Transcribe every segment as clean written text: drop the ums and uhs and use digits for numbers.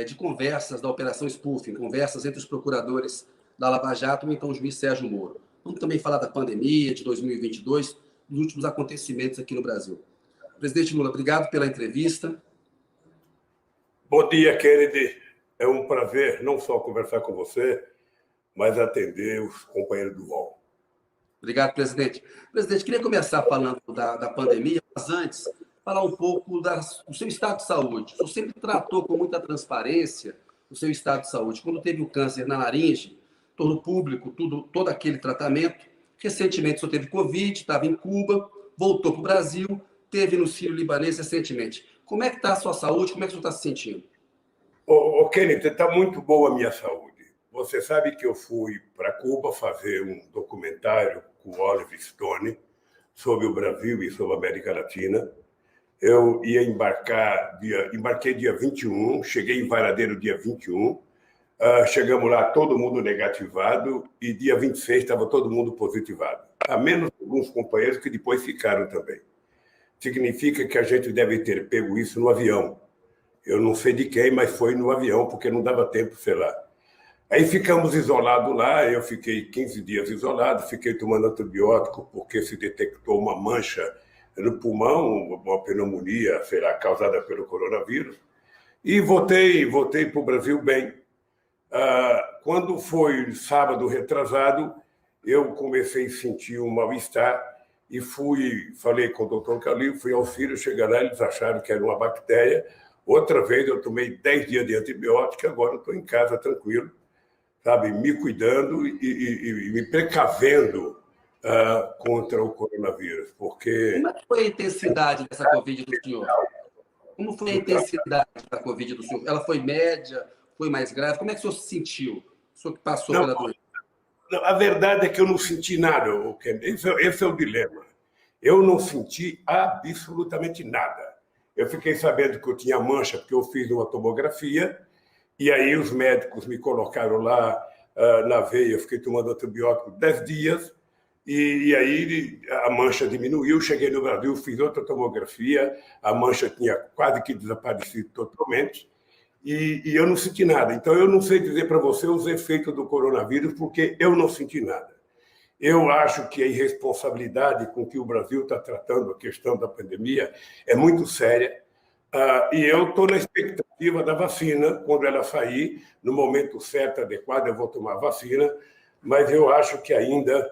de conversas da Operação Spoofing, conversas entre os procuradores da Lava Jato e então o juiz Sérgio Moro. Vamos também falar da pandemia de 2022, dos últimos acontecimentos aqui no Brasil. Presidente Lula, obrigado pela entrevista. Bom dia, Kennedy. É um prazer não só conversar com você, mas atender os companheiros do UOL. Obrigado, presidente. Presidente, queria começar falando da pandemia, mas antes, falar um pouco do seu estado de saúde. O senhor sempre tratou com muita transparência o seu estado de saúde. Quando teve o câncer na laringe, tornou público todo aquele tratamento. Recentemente, o senhor teve Covid, estava em Cuba, voltou para o Brasil, teve no Sírio-Libanês recentemente. Como é que está a sua saúde? Como é que o senhor está se sentindo? Kennedy, está muito boa a minha saúde. Você sabe que eu fui para Cuba fazer um documentário com o Oliver Stone sobre o Brasil e sobre a América Latina. Eu ia embarquei dia 21, cheguei em Varadeiro dia 21, chegamos lá todo mundo negativado e dia 26 estava todo mundo positivado. A menos alguns companheiros que depois ficaram também. Significa que a gente deve ter pego isso no avião. Eu não sei de quem, mas foi no avião, porque não dava tempo, sei lá. Aí ficamos isolados lá, eu fiquei 15 dias isolado, fiquei tomando antibiótico porque se detectou uma mancha no pulmão, uma pneumonia, sei lá, causada pelo coronavírus, e voltei para o Brasil bem. Quando foi sábado retrasado, eu comecei a sentir um mal-estar e falei com o doutor Calil, fui ao Sírio, cheguei lá, eles acharam que era uma bactéria. Outra vez eu tomei 10 dias de antibiótico, agora estou em casa tranquilo, sabe, me cuidando e me precavendo contra o coronavírus, porque... Como é que foi a intensidade dessa Covid do senhor? Como foi a intensidade da Covid do senhor? Ela foi média? Foi mais grave? Como é que o senhor se sentiu? O senhor que passou pela doença? A verdade é que eu não senti nada, esse é o dilema. Eu não senti absolutamente nada. Eu fiquei sabendo que eu tinha mancha porque eu fiz uma tomografia e aí os médicos me colocaram lá na veia, eu fiquei tomando antibiótico 10 dias e aí a mancha diminuiu, cheguei no Brasil, fiz outra tomografia, a mancha tinha quase que desaparecido totalmente e eu não senti nada. Então eu não sei dizer para você os efeitos do coronavírus porque eu não senti nada. Eu acho que a irresponsabilidade com que o Brasil está tratando a questão da pandemia é muito séria. E eu estou na expectativa da vacina. Quando ela sair, no momento certo, adequado, eu vou tomar a vacina. Mas eu acho que ainda,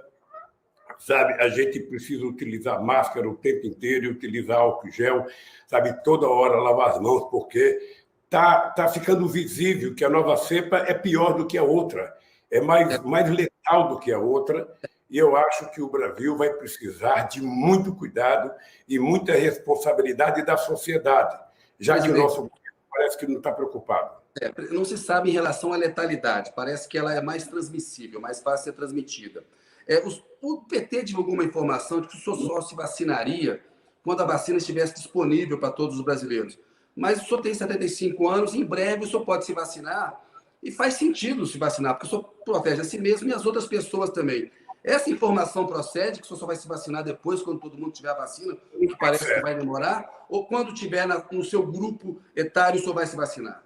sabe, a gente precisa utilizar máscara o tempo inteiro e utilizar álcool gel, sabe, toda hora lavar as mãos, porque tá ficando visível que a nova cepa é pior do que a outra. É mais letal do que a outra. E eu acho que o Brasil vai precisar de muito cuidado e muita responsabilidade da sociedade, já que o nosso governo parece que não está preocupado. Não se sabe em relação à letalidade. Parece que ela é mais transmissível, mais fácil de ser transmitida. O PT divulgou uma informação de que o senhor só se vacinaria quando a vacina estivesse disponível para todos os brasileiros. Mas o senhor tem 75 anos, em breve o senhor pode se vacinar, e faz sentido se vacinar, porque o senhor protege a si mesmo e as outras pessoas também. Essa informação procede, que o senhor só vai se vacinar depois, quando todo mundo tiver a vacina, o que parece que vai demorar, ou quando tiver no seu grupo etário, o senhor vai se vacinar?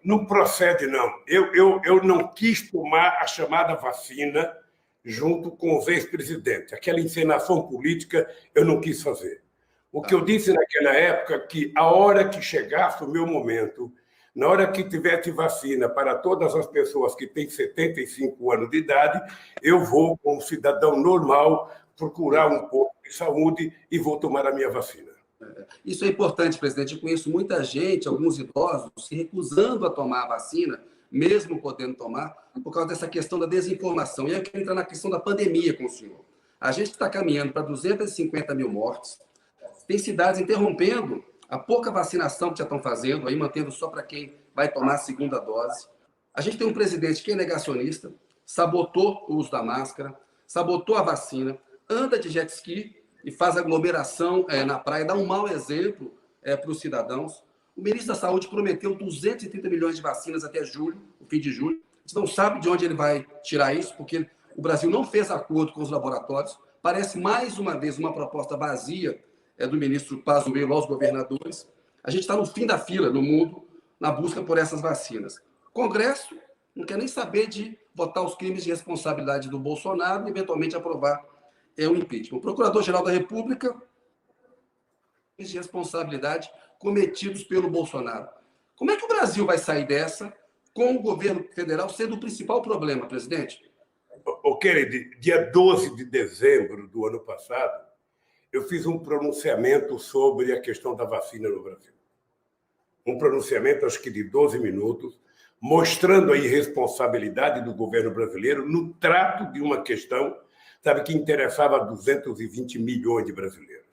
Não procede, não. Eu não quis tomar a chamada vacina junto com os ex-presidentes. Aquela encenação política eu não quis fazer. O que eu disse naquela época é que a hora que chegasse o meu momento, na hora que tivesse vacina para todas as pessoas que têm 75 anos de idade, eu vou, como cidadão normal, procurar um pouco de saúde e vou tomar a minha vacina. Isso é importante, presidente. Eu conheço muita gente, alguns idosos, se recusando a tomar a vacina, mesmo podendo tomar, por causa dessa questão da desinformação. E eu quero entrar na questão da pandemia com o senhor. A gente está caminhando para 250 mil mortes. Tem cidades interrompendo a pouca vacinação que já estão fazendo, aí mantendo só para quem vai tomar a segunda dose. A gente tem um presidente que é negacionista, sabotou o uso da máscara, sabotou a vacina, anda de jet ski e faz aglomeração na praia, dá um mau exemplo para os cidadãos. O ministro da Saúde prometeu 230 milhões de vacinas até julho, o fim de julho. A gente não sabe de onde ele vai tirar isso, porque o Brasil não fez acordo com os laboratórios. Parece, mais uma vez, uma proposta vazia do ministro Pazuello aos governadores. A gente está no fim da fila no mundo. na busca por essas vacinas. O Congresso não quer nem saber de votar os crimes de responsabilidade do Bolsonaro e, eventualmente, aprovar o impeachment. O Procurador-Geral da República, crimes de responsabilidade cometidos pelo Bolsonaro. Como é que o Brasil vai sair dessa com o governo federal sendo o principal problema, presidente? Kennedy, dia 12 de dezembro do ano passado, eu fiz um pronunciamento sobre a questão da vacina no Brasil. Um pronunciamento, acho que de 12 minutos, mostrando a irresponsabilidade do governo brasileiro no trato de uma questão, sabe, que interessava a 220 milhões de brasileiros.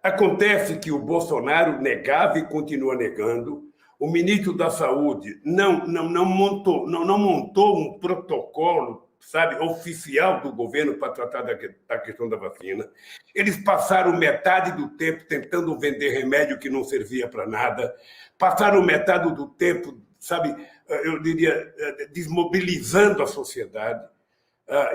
Acontece que o Bolsonaro negava e continua negando. O ministro da Saúde não montou um protocolo, sabe, oficial do governo para tratar da questão da vacina. Eles passaram metade do tempo tentando vender remédio que não servia para nada, passaram metade do tempo, sabe, eu diria, desmobilizando a sociedade.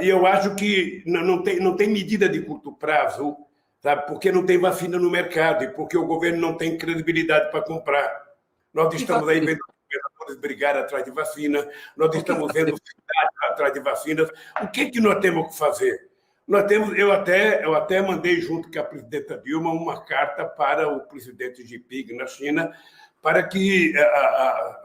E eu acho que não tem medida de curto prazo, sabe, porque não tem vacina no mercado e porque o governo não tem credibilidade para comprar. Nós estamos aí vendo governadores brigar atrás de vacina, nós estamos vendo cidades atrás de vacinas. O que nós temos que fazer? Eu até mandei, junto com a presidenta Dilma, uma carta para o presidente Xi Jinping na China, para que,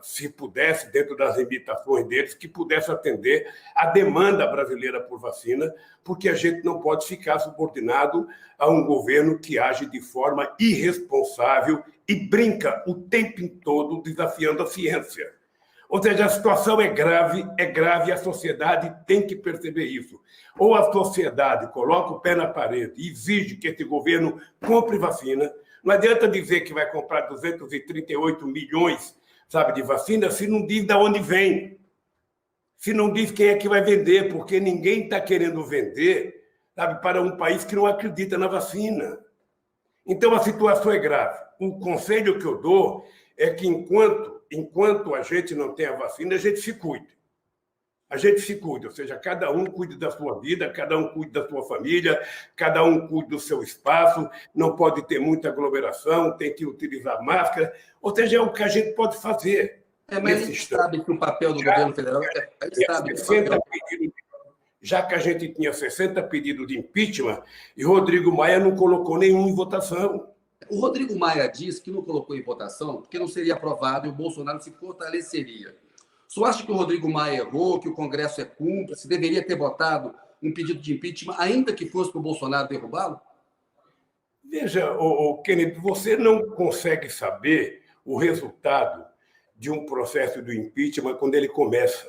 se pudesse, dentro das limitações deles, que pudesse atender a demanda brasileira por vacina, porque a gente não pode ficar subordinado a um governo que age de forma irresponsável e brinca o tempo todo desafiando a ciência. Ou seja, a situação é grave e a sociedade tem que perceber isso. Ou a sociedade coloca o pé na parede e exige que esse governo compre vacina. Não adianta dizer que vai comprar 238 milhões, sabe, de vacinas se não diz de onde vem, se não diz quem é que vai vender, porque ninguém está querendo vender, sabe, para um país que não acredita na vacina. Então, a situação é grave. O conselho que eu dou é que, enquanto a gente não tem a vacina, a gente se cuide. A gente se cuida, ou seja, cada um cuide da sua vida, cada um cuide da sua família, cada um cuide do seu espaço, não pode ter muita aglomeração, tem que utilizar máscara, ou seja, é o que a gente pode fazer. Mas a gente sabe que o papel do governo federal já que a gente tinha 60 pedidos de impeachment, e Rodrigo Maia não colocou nenhum em votação. O Rodrigo Maia disse que não colocou em votação porque não seria aprovado e o Bolsonaro se fortaleceria. O senhor acha que o Rodrigo Maia errou, que o Congresso é cúmplice, deveria ter votado um pedido de impeachment, ainda que fosse para o Bolsonaro derrubá-lo? Veja, Kennedy, você não consegue saber o resultado de um processo do impeachment quando ele começa.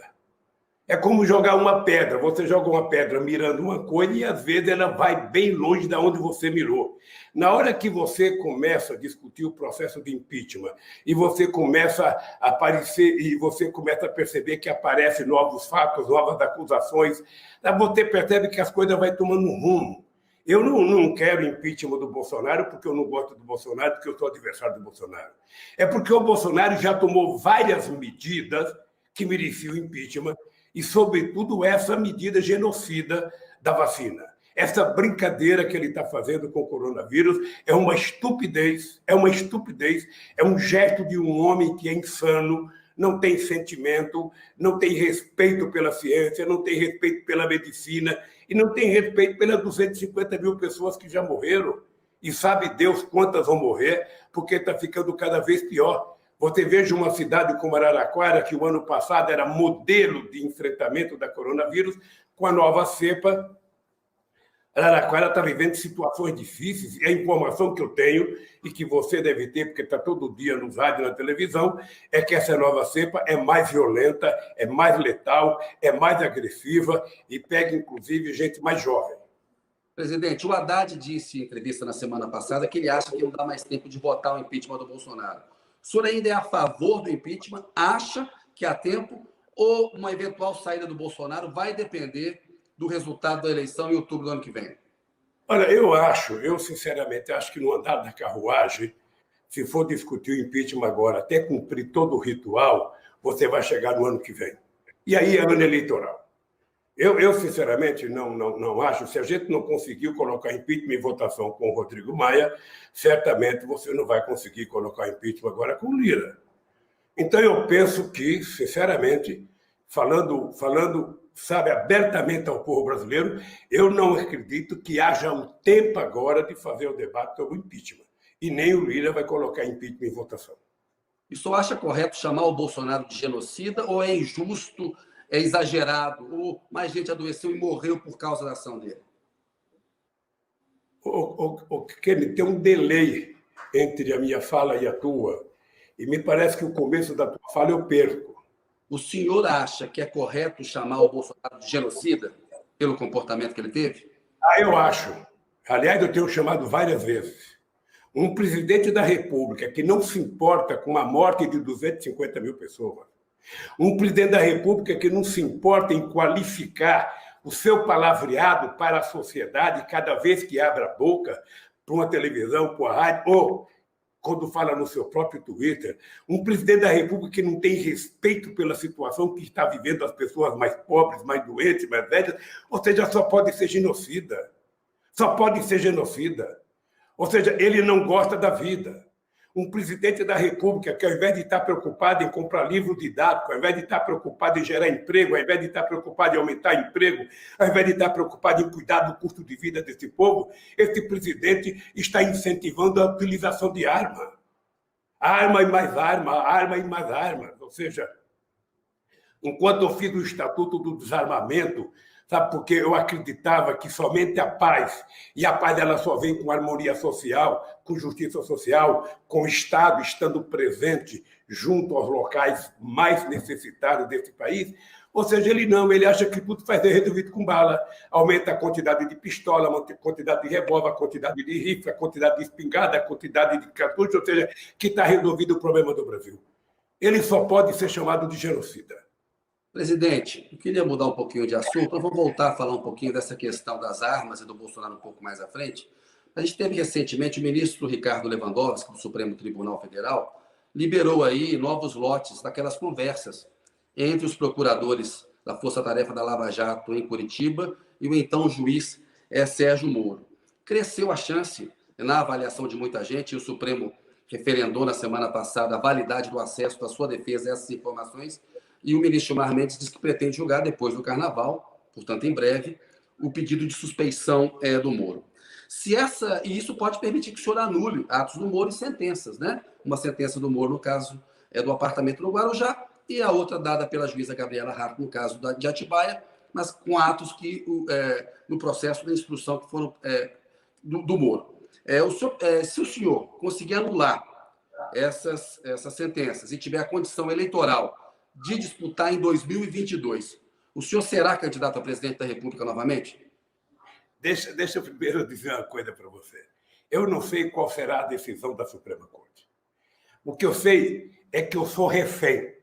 É como jogar uma pedra. Você joga uma pedra mirando uma coisa e, às vezes, ela vai bem longe de onde você mirou. Na hora que você começa a discutir o processo de impeachment e você começa a aparecer e você começa a perceber que aparecem novos fatos, novas acusações, você percebe que as coisas vão tomando um rumo. Eu não quero impeachment do Bolsonaro porque eu não gosto do Bolsonaro, porque eu sou adversário do Bolsonaro. É porque o Bolsonaro já tomou várias medidas que mereciam impeachment, e, sobretudo, essa medida genocida da vacina. Essa brincadeira que ele está fazendo com o coronavírus é uma estupidez, é um gesto de um homem que é insano, não tem sentimento, não tem respeito pela ciência, não tem respeito pela medicina e não tem respeito pelas 250 mil pessoas que já morreram. E sabe Deus quantas vão morrer, porque está ficando cada vez pior. Você veja uma cidade como Araraquara, que o ano passado era modelo de enfrentamento da coronavírus, com a nova cepa, Araraquara está vivendo situações difíceis, e a informação que eu tenho, e que você deve ter, porque está todo dia nos rádios e na televisão, é que essa nova cepa é mais violenta, é mais letal, é mais agressiva e pega, inclusive, gente mais jovem. Presidente, o Haddad disse em entrevista na semana passada que ele acha que não dá mais tempo de votar o impeachment do Bolsonaro. O senhor ainda é a favor do impeachment? Acha que há tempo? Ou uma eventual saída do Bolsonaro vai depender do resultado da eleição em outubro do ano que vem? Olha, eu sinceramente acho que no andar da carruagem, se for discutir o impeachment agora, até cumprir todo o ritual, você vai chegar no ano que vem. E aí é ano eleitoral. Eu sinceramente, não acho. Se a gente não conseguiu colocar impeachment em votação com o Rodrigo Maia, certamente você não vai conseguir colocar impeachment agora com o Lira. Então, eu penso que, sinceramente, sabe, abertamente ao povo brasileiro, eu não acredito que haja um tempo agora de fazer o debate sobre o impeachment. E nem o Lira vai colocar impeachment em votação. E o senhor acha correto chamar o Bolsonaro de genocida ou é injusto, é exagerado, ou mais gente adoeceu e morreu por causa da ação dele? Kennedy, tem um delay entre a minha fala e a tua, e me parece que o começo da tua fala eu perco. O senhor acha que é correto chamar o Bolsonaro de genocida pelo comportamento que ele teve? Eu acho. Aliás, eu tenho chamado várias vezes. Um presidente da República que não se importa com a morte de 250 mil pessoas, um presidente da República que não se importa em qualificar o seu palavreado para a sociedade cada vez que abre a boca para uma televisão, para uma rádio, ou quando fala no seu próprio Twitter, um presidente da República que não tem respeito pela situação que está vivendo as pessoas mais pobres, mais doentes, mais velhas, ou seja, só pode ser genocida. Só pode ser genocida. Ou seja, ele não gosta da vida. Um presidente da República que, ao invés de estar preocupado em comprar livro didático, ao invés de estar preocupado em gerar emprego, ao invés de estar preocupado em aumentar emprego, ao invés de estar preocupado em cuidar do custo de vida desse povo, esse presidente está incentivando a utilização de arma. Arma e mais arma, arma e mais arma. Ou seja, enquanto eu fiz o Estatuto do Desarmamento, sabe, porque eu acreditava que somente a paz, e a paz ela só vem com harmonia social, com justiça social, com o Estado estando presente junto aos locais mais necessitados desse país. Ou seja, ele acha que tudo vai ser resolvido com bala. Aumenta a quantidade de pistola, a quantidade de revólver, a quantidade de rifle, a quantidade de espingarda, a quantidade de cartucho, ou seja, que está resolvido o problema do Brasil. Ele só pode ser chamado de genocida. Presidente, eu queria mudar um pouquinho de assunto. Eu vou voltar a falar um pouquinho dessa questão das armas e do Bolsonaro um pouco mais à frente. A gente teve recentemente o ministro Ricardo Lewandowski, do Supremo Tribunal Federal, liberou aí novos lotes daquelas conversas entre os procuradores da Força Tarefa da Lava Jato em Curitiba e o então juiz Sérgio Moro. Cresceu a chance, na avaliação de muita gente, e o Supremo referendou na semana passada a validade do acesso da sua defesa a essas informações. E o ministro Gilmar Mendes diz que pretende julgar depois do Carnaval, portanto, em breve, o pedido de suspeição do Moro. E isso pode permitir que o senhor anule atos do Moro e sentenças, né? Uma sentença do Moro, no caso, do apartamento no Guarujá, e a outra dada pela juíza Gabriela Hart, no caso de Atibaia, mas com atos que, no processo da instrução que foram do Moro. Se o senhor conseguir anular essas sentenças e tiver a condição eleitoral de disputar em 2022, o senhor será candidato a presidente da República novamente? Deixa eu primeiro dizer uma coisa para você. Eu não sei qual será a decisão da Suprema Corte. O que eu sei é que eu sou refém.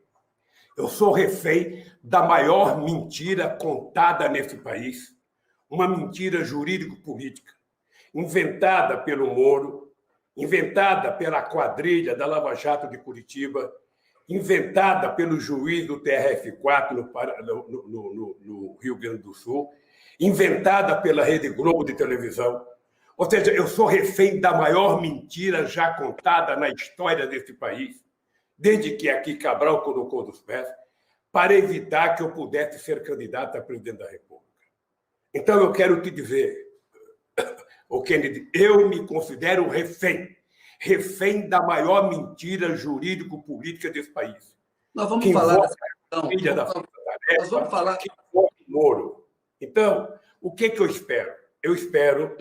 Eu sou refém da maior mentira contada nesse país, uma mentira jurídico-política, inventada pelo Moro, inventada pela quadrilha da Lava Jato de Curitiba, inventada pelo juiz do TRF4 no Rio Grande do Sul, inventada pela Rede Globo de televisão. Ou seja, eu sou refém da maior mentira já contada na história desse país, desde que aqui Cabral colocou dos pés, para evitar que eu pudesse ser candidato a presidente da República. Então, eu quero te dizer, Kennedy, eu me considero refém da maior mentira jurídico-política desse país. Nós vamos falar dessa questão. Nós vamos falar que Moro. Então, o que eu espero? Eu espero,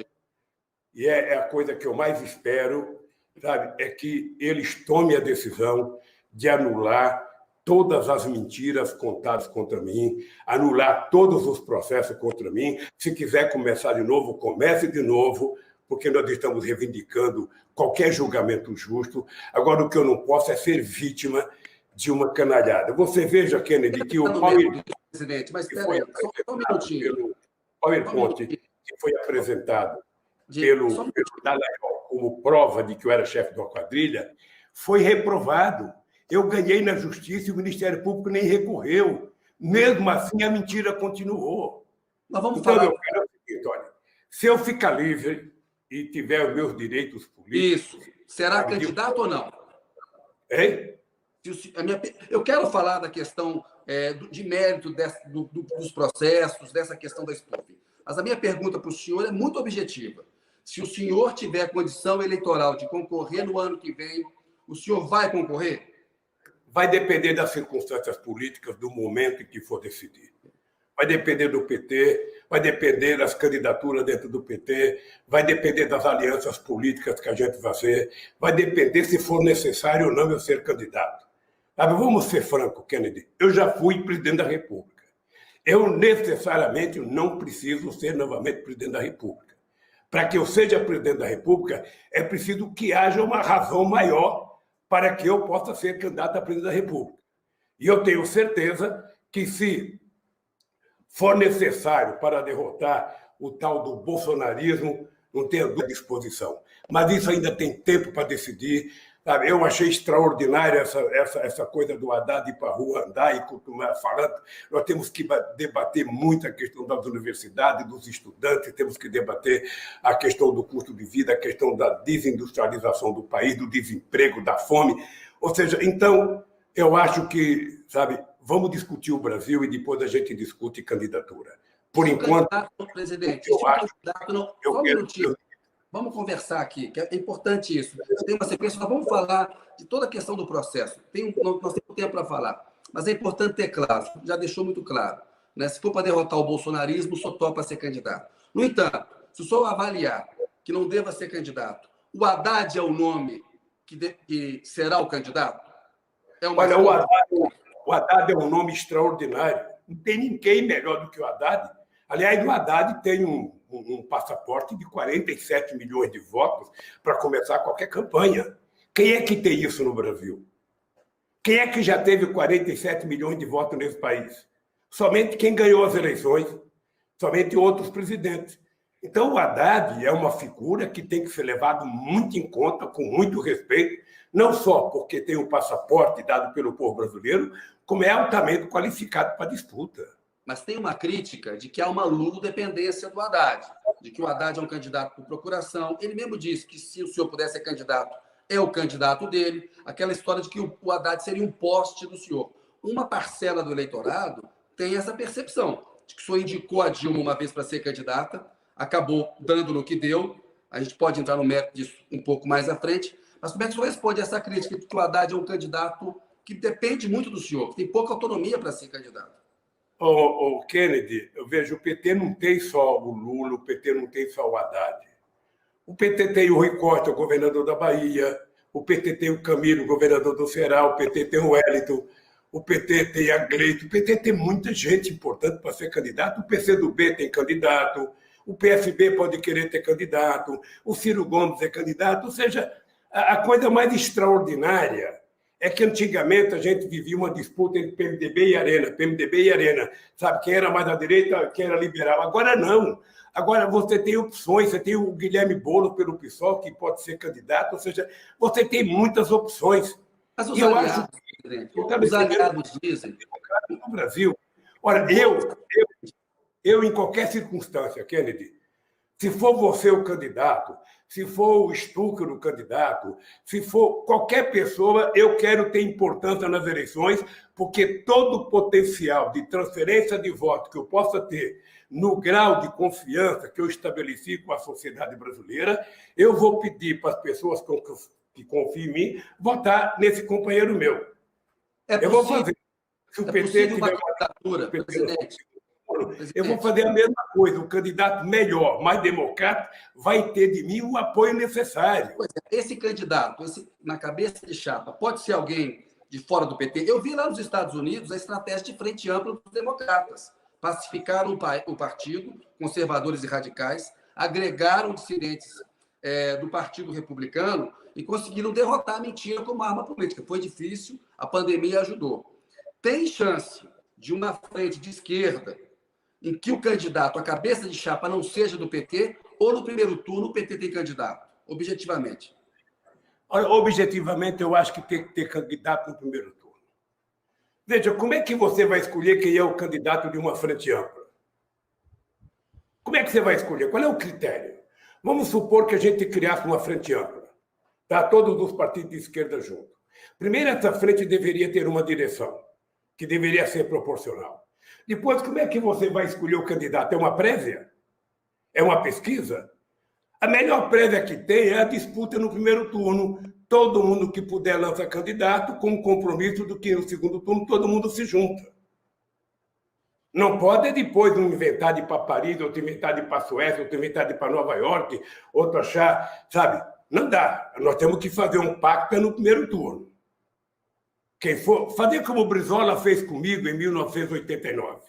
e é a coisa que eu mais espero, sabe, é que eles tomem a decisão de anular todas as mentiras contadas contra mim, anular todos os processos contra mim. Se quiser começar de novo, comece de novo, porque nós estamos reivindicando qualquer julgamento justo. Agora, o que eu não posso é ser vítima de uma canalhada. Você veja, Kennedy, que o presidente, mas espera aí, só um minutinho. Pelo PowerPoint que foi apresentado pelo Dallagnol como prova de que eu era chefe de uma quadrilha, foi reprovado. Eu ganhei na justiça e o Ministério Público nem recorreu. Mesmo assim, a mentira continuou. Nós vamos então, falar... eu quero o seguinte, olha, se eu ficar livre e tiver os meus direitos políticos... Isso. Será candidato ou não? Hein? Eu quero falar da questão de mérito dos processos, dessa questão da spoofing. Mas a minha pergunta para o senhor é muito objetiva. Se o senhor tiver condição eleitoral de concorrer no ano que vem, o senhor vai concorrer? Vai depender das circunstâncias políticas do momento em que for decidir. Vai depender do PT, vai depender das candidaturas dentro do PT, vai depender das alianças políticas que a gente vai fazer, vai depender se for necessário ou não eu ser candidato. Sabe, vamos ser franco, Kennedy, eu já fui presidente da República. Eu necessariamente não preciso ser novamente presidente da República. Para que eu seja presidente da República, é preciso que haja uma razão maior para que eu possa ser candidato a presidente da República. E eu tenho certeza que se for necessário para derrotar o tal do bolsonarismo, não tenho dúvida à disposição. Mas isso ainda tem tempo para decidir. Sabe? Eu achei extraordinária essa coisa do Haddad ir para a rua andar e continuar falando. Nós temos que debater muito a questão das universidades, dos estudantes, temos que debater a questão do custo de vida, a questão da desindustrialização do país, do desemprego, da fome. Ou seja, então, eu acho que, sabe, vamos discutir o Brasil e depois a gente discute candidatura. Por enquanto, presidente, eu acho, só um minutinho. Vamos conversar aqui, que é importante isso. Tem uma sequência, nós vamos falar de toda a questão do processo. Nós temos tempo para falar, mas é importante ter claro, já deixou muito claro. Né? Se for para derrotar o bolsonarismo, só topa ser candidato. No entanto, se o senhor avaliar que não deva ser candidato, o Haddad é o nome que será o candidato? Olha, o Haddad é um nome extraordinário. Não tem ninguém melhor do que o Haddad. Aliás, o Haddad tem um passaporte de 47 milhões de votos para começar qualquer campanha. Quem é que tem isso no Brasil? Quem é que já teve 47 milhões de votos nesse país? Somente quem ganhou as eleições, somente outros presidentes. Então, o Haddad é uma figura que tem que ser levado muito em conta, com muito respeito, não só porque tem um passaporte dado pelo povo brasileiro, como é altamente qualificado para a disputa. Mas tem uma crítica de que há uma ludodependência do Haddad, de que o Haddad é um candidato por procuração. Ele mesmo disse que se o senhor pudesse ser candidato, é o candidato dele. Aquela história de que o Haddad seria um poste do senhor. Uma parcela do eleitorado tem essa percepção de que o senhor indicou a Dilma uma vez para ser candidata, acabou dando no que deu. A gente pode entrar no mérito disso um pouco mais à frente. Mas como é que o senhor responde a essa crítica de que o Haddad é um candidato que depende muito do senhor, que tem pouca autonomia para ser candidato? O Kennedy, eu vejo, o PT não tem só o Lula, o PT não tem só o Haddad. O PT tem o Rui Costa, o governador da Bahia, o PT tem o Camilo, governador do Ceará, o PT tem o Wellington, o PT tem a Gleito, o PT tem muita gente importante para ser candidato, o PCdoB tem candidato, o PSB pode querer ter candidato, o Ciro Gomes é candidato, ou seja, a coisa mais extraordinária é que antigamente a gente vivia uma disputa entre PMDB e Arena, sabe? Quem era mais à direita, quem era liberal. Agora não. Agora você tem opções, você tem o Guilherme Boulos pelo PSOL, que pode ser candidato, ou seja, você tem muitas opções. Mas os aliados dizem... No Brasil, olha, eu em qualquer circunstância, Kennedy, se for você o candidato, se for o Stucker o candidato, se for qualquer pessoa, eu quero ter importância nas eleições, porque todo o potencial de transferência de voto que eu possa ter no grau de confiança que eu estabeleci com a sociedade brasileira, eu vou pedir para as pessoas que confiam em mim votar nesse companheiro meu. Eu vou fazer. Se o PT tiver uma candidatura, presidente, eu vou fazer a mesma coisa. O candidato melhor, mais democrático, vai ter de mim o apoio necessário. Pois é, esse candidato, na cabeça de chapa, pode ser alguém de fora do PT. Eu vi lá nos Estados Unidos a estratégia de frente ampla dos democratas. Pacificaram o partido, conservadores e radicais, agregaram dissidentes do Partido Republicano e conseguiram derrotar a mentira como arma política. Foi difícil, a pandemia ajudou. Tem chance de uma frente de esquerda em que o candidato, a cabeça de chapa, não seja do PT, ou no primeiro turno o PT tem candidato, objetivamente? Objetivamente, eu acho que tem que ter candidato no primeiro turno. Veja, como é que você vai escolher quem é o candidato de uma frente ampla? Como é que você vai escolher? Qual é o critério? Vamos supor que a gente criasse uma frente ampla, tá? Todos os partidos de esquerda juntos. Primeiro, essa frente deveria ter uma direção, que deveria ser proporcional. Depois, como é que você vai escolher o candidato? É uma prévia? É uma pesquisa? A melhor prévia que tem é a disputa no primeiro turno. Todo mundo que puder lança candidato, com o compromisso do que no segundo turno todo mundo se junta. Não pode depois um inventar de ir para Paris, outro inventar de ir para a Suécia, outro inventar de ir para Nova York, outro achar, sabe? Não dá. Nós temos que fazer um pacto no primeiro turno. Quem for, fazer como o Brizola fez comigo em 1989.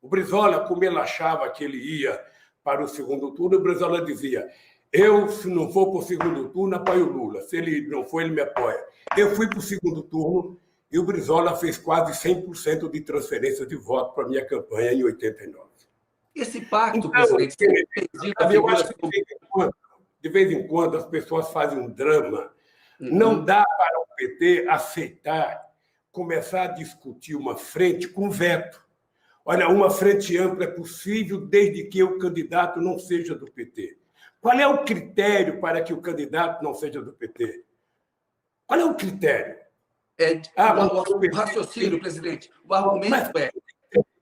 O Brizola, como ele achava que ele ia para o segundo turno, o Brizola dizia: eu, se não for para o segundo turno, apoio o Lula. Se ele não for, ele me apoia. Eu fui para o segundo turno e o Brizola fez quase 100% de transferência de voto para a minha campanha em 89. Esse pacto, Então, presidente, eu acho que de vez em quando as pessoas fazem um drama. Não dá para o PT aceitar começar a discutir uma frente com veto. Olha, uma frente ampla é possível desde que o candidato não seja do PT. Qual é o critério para que o candidato não seja do PT? Qual é o critério? O raciocínio, presidente, o argumento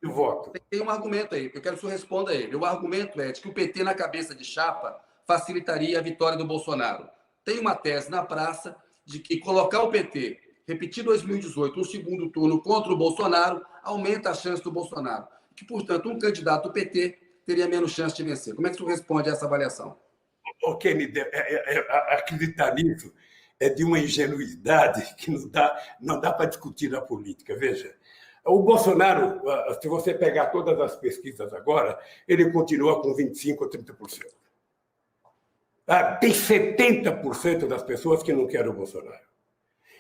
do voto. Tem um argumento aí, eu quero que o senhor responda a ele. O argumento é de que o PT, na cabeça de chapa, facilitaria a vitória do Bolsonaro. Tem uma tese na praça de que colocar o PT, repetir 2018, no segundo turno contra o Bolsonaro, aumenta a chance do Bolsonaro. Que, portanto, um candidato do PT teria menos chance de vencer. Como é que o senhor responde a essa avaliação? Kennedy, acreditar nisso é de uma ingenuidade que não dá para discutir na política. Veja, o Bolsonaro, se você pegar todas as pesquisas agora, ele continua com 25% ou 30%. Tem 70% das pessoas que não querem o Bolsonaro.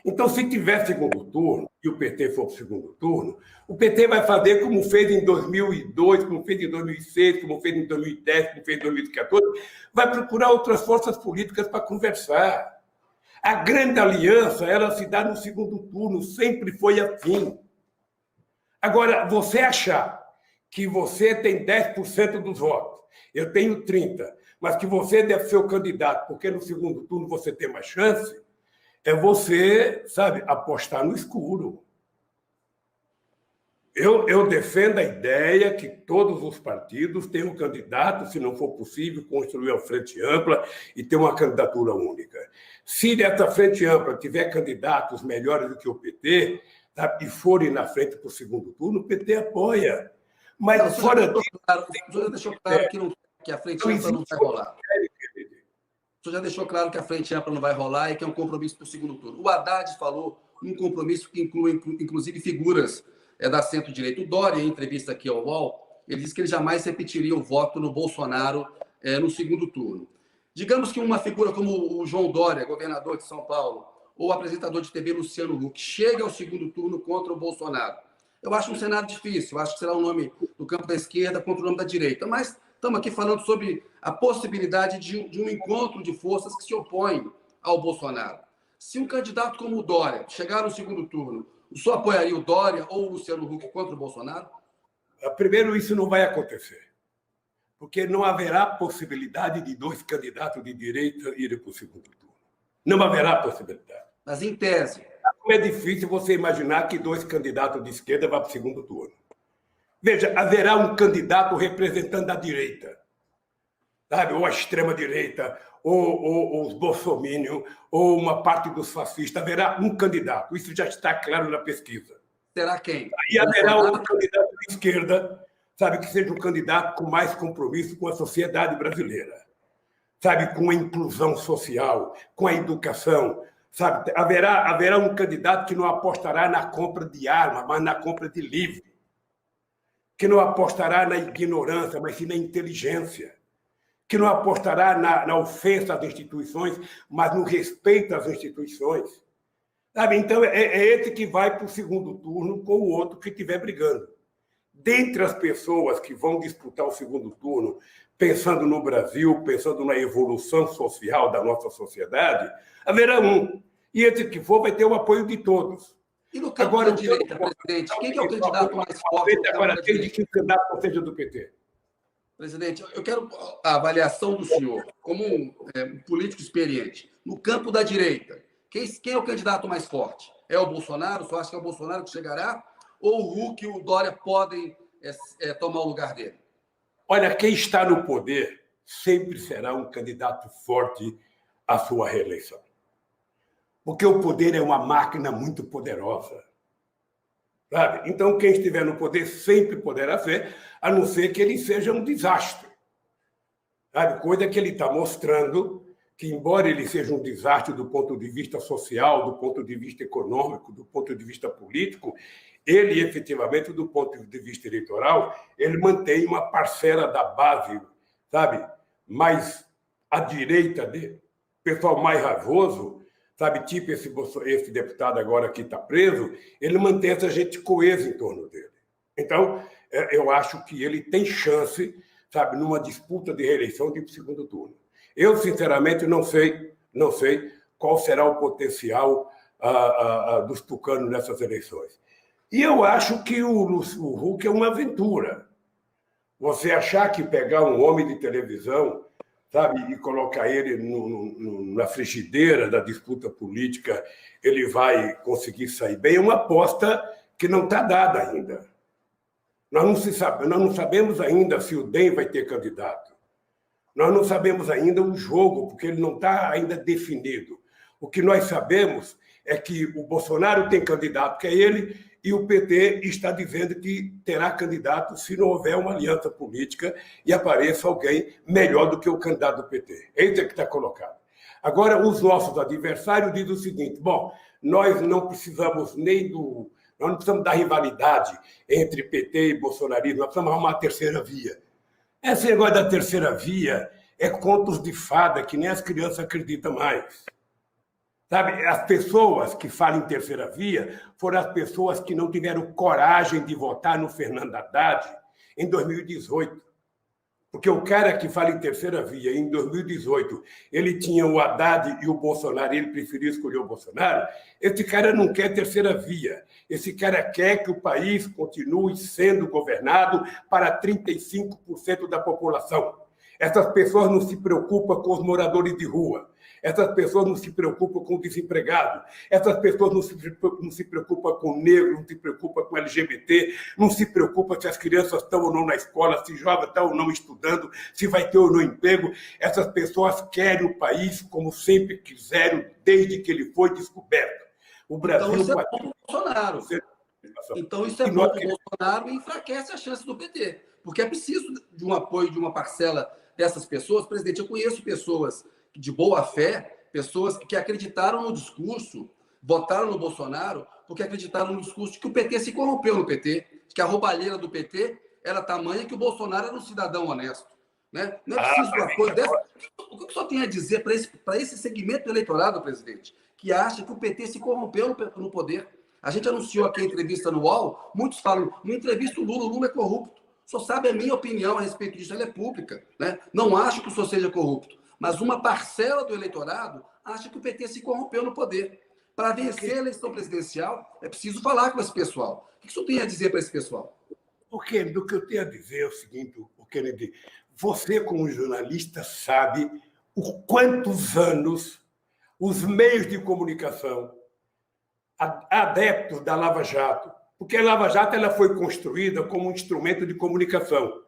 Então, se tiver segundo turno, e o PT for para o segundo turno, o PT vai fazer como fez em 2002, como fez em 2006, como fez em 2010, como fez em 2014, vai procurar outras forças políticas para conversar. A grande aliança, ela se dá no segundo turno, sempre foi assim. Agora, você achar que você tem 10% dos votos, eu tenho 30%, mas que você deve ser o candidato, porque no segundo turno você tem mais chance, é você, sabe, apostar no escuro. Eu defendo a ideia que todos os partidos tenham um candidato, se não for possível, construir uma frente ampla e ter uma candidatura única. Se dessa frente ampla tiver candidatos melhores do que o PT, tá, e forem na frente para o segundo turno, o PT apoia. Mas não, fora disso... O senhor deixou claro que a frente ampla não vai rolar. O senhor já deixou claro que a frente ampla não vai rolar e que é um compromisso para o segundo turno. O Haddad falou um compromisso que inclui, inclusive, figuras da centro-direita. O Dória, em entrevista aqui ao UOL, ele disse que ele jamais repetiria o voto no Bolsonaro no segundo turno. Digamos que uma figura como o João Dória, governador de São Paulo, ou o apresentador de TV Luciano Huck, chega ao segundo turno contra o Bolsonaro. Eu acho um cenário difícil, eu acho que será o nome do campo da esquerda contra o nome da direita, mas estamos aqui falando sobre a possibilidade de um encontro de forças que se opõem ao Bolsonaro. Se um candidato como o Dória chegar no segundo turno, o senhor apoiaria o Dória ou o Luciano Huck contra o Bolsonaro? Primeiro, isso não vai acontecer, porque não haverá possibilidade de dois candidatos de direita irem para o segundo turno. Não haverá possibilidade. Mas, em tese... Como é difícil você imaginar que dois candidatos de esquerda vão para o segundo turno. Veja, haverá um candidato representando a direita, sabe? Ou a extrema-direita, ou os bolsominions, ou uma parte dos fascistas. Haverá um candidato. Isso já está claro na pesquisa. Será quem? E haverá um candidato de esquerda, sabe, que seja um candidato com mais compromisso com a sociedade brasileira, sabe, com a inclusão social, com a educação, sabe? Haverá um candidato que não apostará na compra de arma, mas na compra de livro, que não apostará na ignorância, mas sim na inteligência, que não apostará na ofensa às instituições, mas no respeito às instituições. Sabe? Então, é esse que vai para o segundo turno com o outro que estiver brigando. Dentre as pessoas que vão disputar o segundo turno, pensando no Brasil, pensando na evolução social da nossa sociedade, haverá um. E esse que for vai ter o apoio de todos. E no campo da direita, presidente, quem é o candidato mais forte? Agora, desde que o candidato não seja do PT. Presidente, eu quero a avaliação do senhor, como um político experiente. No campo da direita, Quem é o candidato mais forte? É o Bolsonaro? Você acha que é o Bolsonaro que chegará? Ou o Huck e o Dória podem tomar o lugar dele? Olha, quem está no poder sempre será um candidato forte à sua reeleição. Porque o poder é uma máquina muito poderosa. Sabe? Então, quem estiver no poder sempre poderá ser, a não ser que ele seja um desastre. Sabe? Coisa que ele está mostrando que, embora ele seja um desastre do ponto de vista social, do ponto de vista econômico, do ponto de vista político, ele, efetivamente, do ponto de vista eleitoral, ele mantém uma parcela da base, sabe, mais à direita dele, pessoal mais raivoso, sabe, tipo esse deputado agora que está preso, ele mantém essa gente coesa em torno dele. Então, eu acho que ele tem chance, sabe, numa disputa de reeleição de segundo turno. Eu, sinceramente, não sei qual será o potencial dos tucanos nessas eleições. E eu acho que o Huck é uma aventura. Você achar que pegar um homem de televisão, sabe, e colocar ele na frigideira da disputa política, ele vai conseguir sair bem, é uma aposta que não está dada ainda. Nós não sabemos ainda se o DEM vai ter candidato. Nós não sabemos ainda o jogo, porque ele não está ainda definido. O que nós sabemos é que o Bolsonaro tem candidato, que é ele, e o PT está dizendo que terá candidato se não houver uma aliança política e apareça alguém melhor do que o candidato do PT. Esse é que está colocado. Agora, os nossos adversários dizem o seguinte: bom, nós não precisamos nós não precisamos da rivalidade entre PT e bolsonarismo, nós precisamos arrumar uma terceira via. Esse negócio da terceira via é contos de fada que nem as crianças acreditam mais. Sabe, as pessoas que falam em terceira via foram as pessoas que não tiveram coragem de votar no Fernando Haddad em 2018. Porque o cara que fala em terceira via, em 2018, ele tinha o Haddad e o Bolsonaro, e ele preferiu escolher o Bolsonaro, esse cara não quer terceira via. Esse cara quer que o país continue sendo governado para 35% da população. Essas pessoas não se preocupam com os moradores de rua. Essas pessoas não se preocupam com o desempregado. Essas pessoas não se preocupam com o negro, não se preocupam com o LGBT, não se preocupam se as crianças estão ou não na escola, se jovens estão ou não estudando, se vai ter ou não emprego. Essas pessoas querem o país como sempre quiseram, desde que ele foi descoberto. O Brasil... Então, isso é bom para o Bolsonaro. Então, isso é bom para o Bolsonaro e enfraquece a chance do PT. Porque é preciso de um apoio de uma parcela dessas pessoas. Presidente, eu conheço pessoas de boa fé, pessoas que acreditaram no discurso, votaram no Bolsonaro, porque acreditaram no discurso de que o PT se corrompeu no PT, que a roubalheira do PT era tamanha que o Bolsonaro era um cidadão honesto. Né? Não é preciso do apoio dessa... O que o senhor tem a dizer para esse segmento do eleitorado, presidente, que acha que o PT se corrompeu no poder? A gente anunciou aqui a entrevista no UOL, muitos falam, não entrevista o Lula é corrupto. O senhor sabe a minha opinião a respeito disso, ela é pública. Né? Não acho que o senhor seja corrupto. Mas uma parcela do eleitorado acha que o PT se corrompeu no poder. Para vencer a eleição presidencial, é preciso falar com esse pessoal. O que o senhor tem a dizer para esse pessoal? O que eu tenho a dizer é o seguinte, Kennedy, você, como jornalista, sabe o quantos anos os meios de comunicação, adeptos da Lava Jato, porque a Lava Jato ela foi construída como um instrumento de comunicação.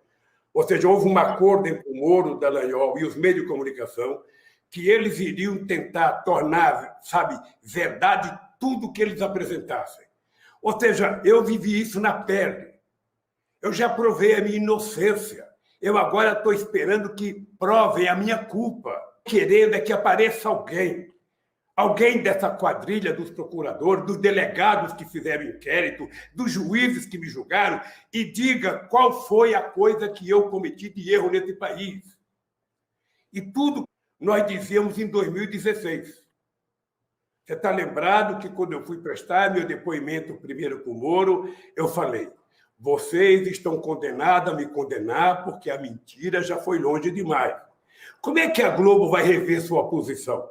Ou seja, houve um acordo entre o Moro, o Dallagnol e os meios de comunicação que eles iriam tentar tornar, sabe, verdade tudo que eles apresentassem. Ou seja, eu vivi isso na pele. Eu já provei a minha inocência. Eu agora estou esperando que provem a minha culpa, querendo é que apareça alguém dessa quadrilha dos procuradores, dos delegados que fizeram inquérito, dos juízes que me julgaram, e diga qual foi a coisa que eu cometi de erro nesse país. E tudo nós dizíamos em 2016. Você está lembrado que quando eu fui prestar meu depoimento primeiro com o Moro, eu falei, vocês estão condenados a me condenar porque a mentira já foi longe demais. Como é que a Globo vai rever sua posição?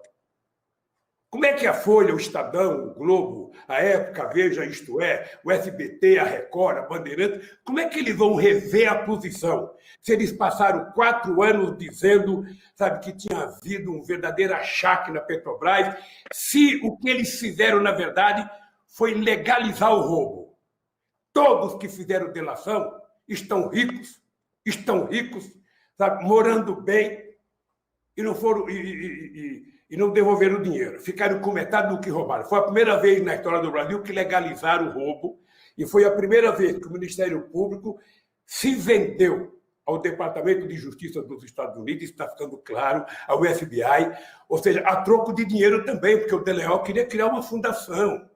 Como é que a Folha, o Estadão, o Globo, a Época, a Veja, Isto É, o SBT, a Record, a Bandeirantes, como é que eles vão rever a posição? Se eles passaram 4 anos dizendo, sabe, que tinha havido um verdadeiro achaque na Petrobras, se o que eles fizeram, na verdade, foi legalizar o roubo. Todos que fizeram delação estão ricos, sabe, morando bem, e não foram e não devolveram o dinheiro. Ficaram com metade do que roubaram. Foi a primeira vez na história do Brasil que legalizaram o roubo e foi a primeira vez que o Ministério Público se vendeu ao Departamento de Justiça dos Estados Unidos, isso está ficando claro, ao FBI, ou seja, a troco de dinheiro também, porque o Deleon queria criar uma fundação.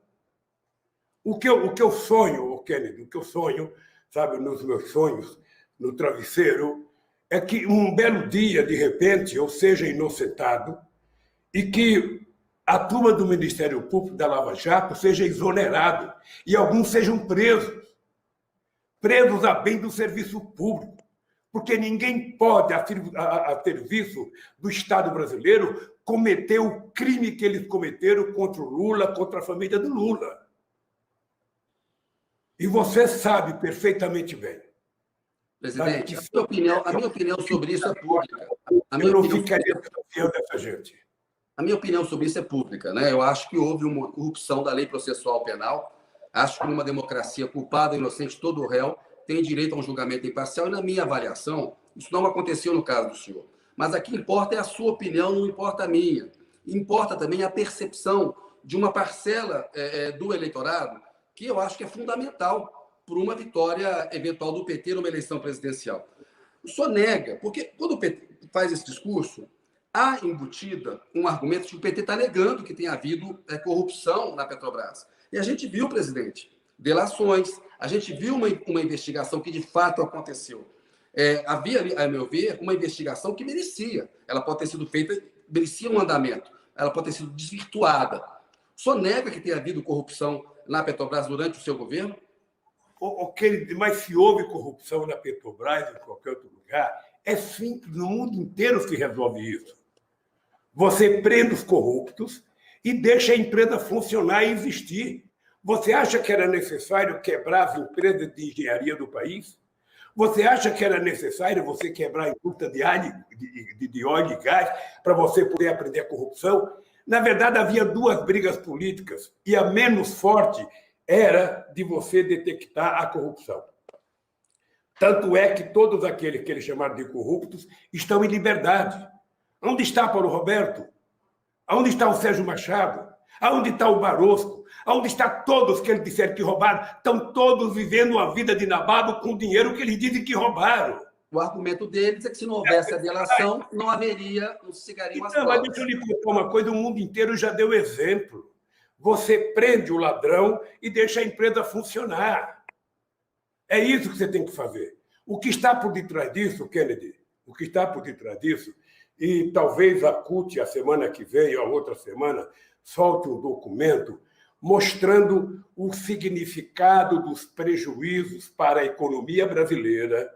O que eu sonho, Kennedy, o que eu sonho, sabe, nos meus sonhos, no travesseiro, é que um belo dia, de repente, eu seja inocentado e que a turma do Ministério Público da Lava Jato seja exonerado e alguns sejam presos a bem do serviço público, porque ninguém pode, a serviço do Estado brasileiro, cometer o crime que eles cometeram contra o Lula, contra a família do Lula. E você sabe perfeitamente bem. Presidente, a minha opinião sobre isso é pública. Eu não ficaria desconfiando dessa gente. A minha opinião sobre isso é pública, né? Eu acho que houve uma corrupção da lei processual penal. Acho que numa democracia, culpado ou inocente, todo réu tem direito a um julgamento imparcial. E na minha avaliação, isso não aconteceu no caso do senhor. Mas aqui importa é a sua opinião, não importa a minha. Importa também a percepção de uma parcela do eleitorado que eu acho que é fundamental para uma vitória eventual do PT numa eleição presidencial. O senhor nega, porque quando o PT faz esse discurso, há embutida um argumento de que o PT está negando que tenha havido corrupção na Petrobras. E a gente viu, presidente, delações, a gente viu uma investigação que de fato aconteceu. Havia, a meu ver, uma investigação que merecia. Ela pode ter sido feita, merecia um andamento. Ela pode ter sido desvirtuada. O senhor nega que tenha havido corrupção na Petrobras durante o seu governo? Mas se houve corrupção na Petrobras ou em qualquer outro lugar, é simples, no mundo inteiro se resolve isso. Você prende os corruptos e deixa a empresa funcionar e existir. Você acha que era necessário quebrar as empresas de engenharia do país? Você acha que era necessário você quebrar a indústria de óleo e gás para você poder aprender a corrupção? Na verdade, havia 2 brigas políticas e a menos forte era de você detectar a corrupção. Tanto é que todos aqueles que eles chamaram de corruptos estão em liberdade. Onde está Paulo Roberto? Onde está o Sérgio Machado? Onde está o Barroso? Onde estão todos que eles disseram que roubaram? Estão todos vivendo uma vida de nababo com o dinheiro que eles dizem que roubaram. O argumento deles é que se não houvesse a delação, não haveria, não se cegariam as provas. Mas deixa eu lhe contar uma coisa, o mundo inteiro já deu exemplo. Você prende o ladrão e deixa a empresa funcionar. É isso que você tem que fazer. O que está por detrás disso, Kennedy, o que está por detrás disso, e talvez a CUT, a semana que vem ou a outra semana, solte um documento mostrando o significado dos prejuízos para a economia brasileira,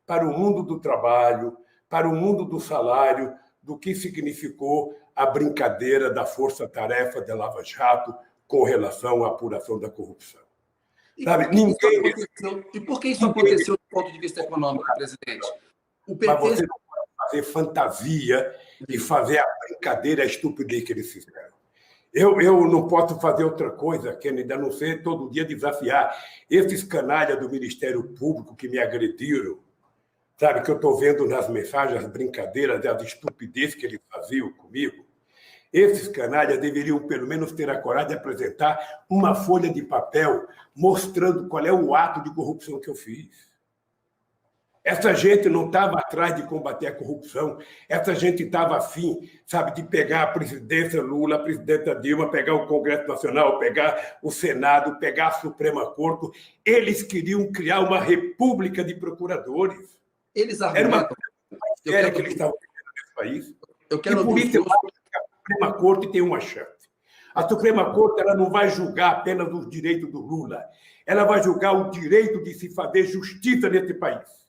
para o mundo do trabalho, para o mundo do salário, do que significou a brincadeira da força-tarefa da Lava Jato com relação à apuração da corrupção. Sabe, e por que isso aconteceu do ponto de vista econômico, presidente? O PT... Mas você não pode fazer fantasia e fazer a brincadeira, a estupidez que eles fizeram. Eu não posso fazer outra coisa, Kennedy, a não ser todo dia desafiar esses canalhas do Ministério Público que me agrediram, sabe, que eu estou vendo nas mensagens as brincadeiras, as estupidezes que eles faziam comigo. Esses canalhas deveriam, pelo menos, ter a coragem de apresentar uma folha de papel mostrando qual é o ato de corrupção que eu fiz. Essa gente não estava atrás de combater a corrupção. Essa gente estava afim, sabe, de pegar a presidência Lula, a presidenta Dilma, pegar o Congresso Nacional, pegar o Senado, pegar a Suprema Corte. Eles queriam criar uma república de procuradores. Eles argumentam... Era uma coisa que eles estavam querendo nesse país. Eu quero e por isso eu acho que a Suprema Corte tem uma chance. A Suprema Corte ela não vai julgar apenas os direitos do Lula. Ela vai julgar o direito de se fazer justiça nesse país.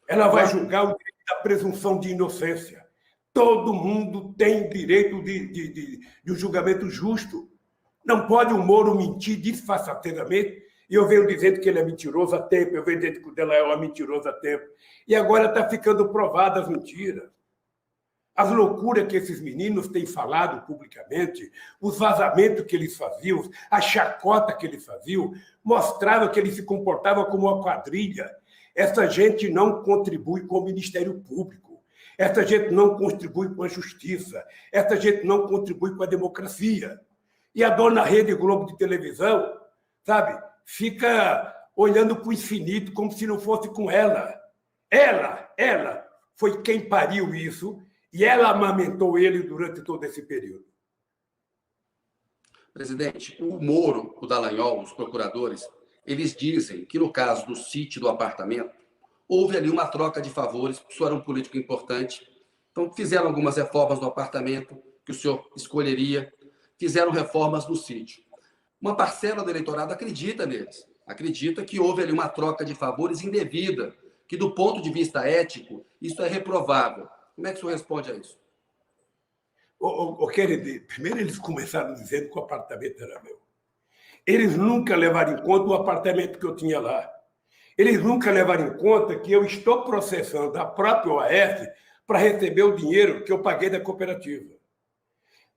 Ela vai julgar o direito da presunção de inocência. Todo mundo tem direito de um julgamento justo. Não pode o Moro mentir disfarçadamente. E eu venho dizendo que ele é mentiroso há tempo, eu venho dizendo que o Dallagnol é mentiroso há tempo. E agora está ficando provadas as mentiras. As loucuras que esses meninos têm falado publicamente, os vazamentos que eles faziam, a chacota que eles faziam, mostravam que eles se comportavam como uma quadrilha. Essa gente não contribui com o Ministério Público. Essa gente não contribui com a justiça. Essa gente não contribui com a democracia. E a dona Rede Globo de televisão, sabe, fica olhando para o infinito como se não fosse com ela. Ela foi quem pariu isso e ela amamentou ele durante todo esse período. Presidente, o Moro, o Dallagnol, os procuradores, eles dizem que no caso do sítio do apartamento, houve ali uma troca de favores, porque o senhor era um político importante, então fizeram algumas reformas no apartamento que o senhor escolheria, fizeram reformas no sítio. Uma parcela do eleitorado acredita neles, acredita que houve ali uma troca de favores indevida, que do ponto de vista ético, isso é reprovável. Como é que o senhor responde a isso? Kennedy, primeiro eles começaram dizendo que o apartamento era meu. Eles nunca levaram em conta o apartamento que eu tinha lá. Eles nunca levaram em conta que eu estou processando a própria OAS para receber o dinheiro que eu paguei da cooperativa.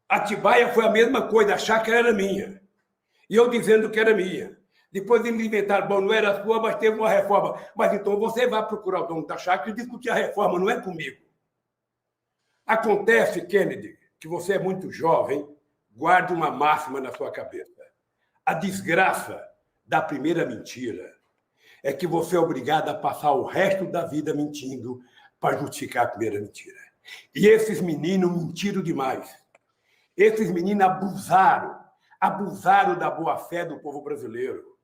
Atibaia foi a mesma coisa, a chácara era minha. E eu dizendo que era minha. Depois eles inventaram, bom, não era sua, mas teve uma reforma. Mas então você vai procurar o dono da chácara e discutir a reforma, não é comigo. Acontece, Kennedy, que você é muito jovem, guarde uma máxima na sua cabeça. A desgraça da primeira mentira é que você é obrigado a passar o resto da vida mentindo para justificar a primeira mentira. E esses meninos mentiram demais. Esses meninos abusaram da boa-fé do povo brasileiro,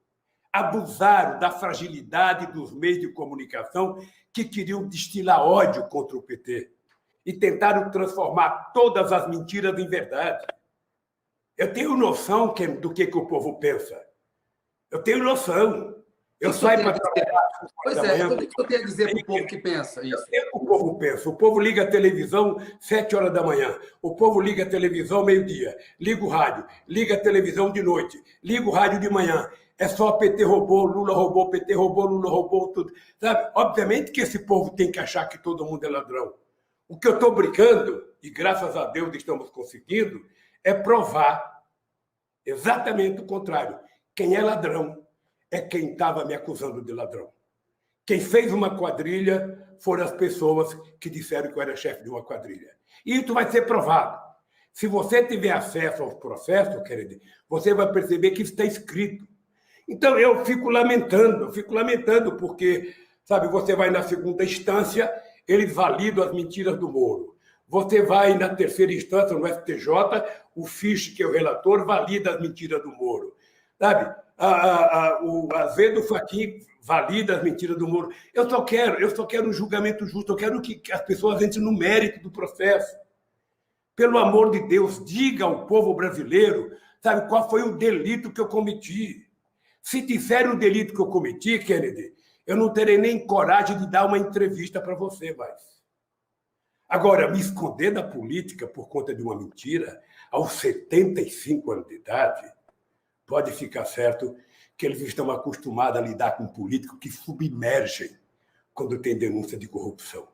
abusaram da fragilidade dos meios de comunicação que queriam destilar ódio contra o PT e tentaram transformar todas as mentiras em verdade. Eu tenho noção do que o povo pensa. Eu tenho noção. Eu saio para trabalhar. Pois é, o que eu tenho a dizer para o povo que pensa isso? O povo pensa. O povo liga a televisão 7 horas da manhã. O povo liga a televisão meio-dia. Liga o rádio. Liga a televisão de noite. Liga o rádio de manhã. É só PT roubou, Lula roubou, PT roubou, Lula roubou, tudo. Sabe? Obviamente que esse povo tem que achar que todo mundo é ladrão. O que eu estou brincando, e graças a Deus estamos conseguindo, é provar exatamente o contrário. Quem é ladrão é quem estava me acusando de ladrão. Quem fez uma quadrilha foram as pessoas que disseram que eu era chefe de uma quadrilha. E isso vai ser provado. Se você tiver acesso aos processos, querido, você vai perceber que isso está escrito. Então, eu fico lamentando, porque, sabe, você vai na segunda instância, eles validam as mentiras do Moro. Você vai na terceira instância, no STJ, o Fisch, que é o relator, valida as mentiras do Moro. Sabe? O Azevedo Fachin valida as mentiras do Moro. Eu só quero um julgamento justo, eu quero que as pessoas entrem no mérito do processo. Pelo amor de Deus, diga ao povo brasileiro, sabe, qual foi o delito que eu cometi. Se disserem o delito que eu cometi, Kennedy, eu não terei nem coragem de dar uma entrevista para você mais. Agora, me esconder da política por conta de uma mentira, aos 75 anos de idade, pode ficar certo que eles estão acostumados a lidar com políticos que submergem quando tem denúncia de corrupção.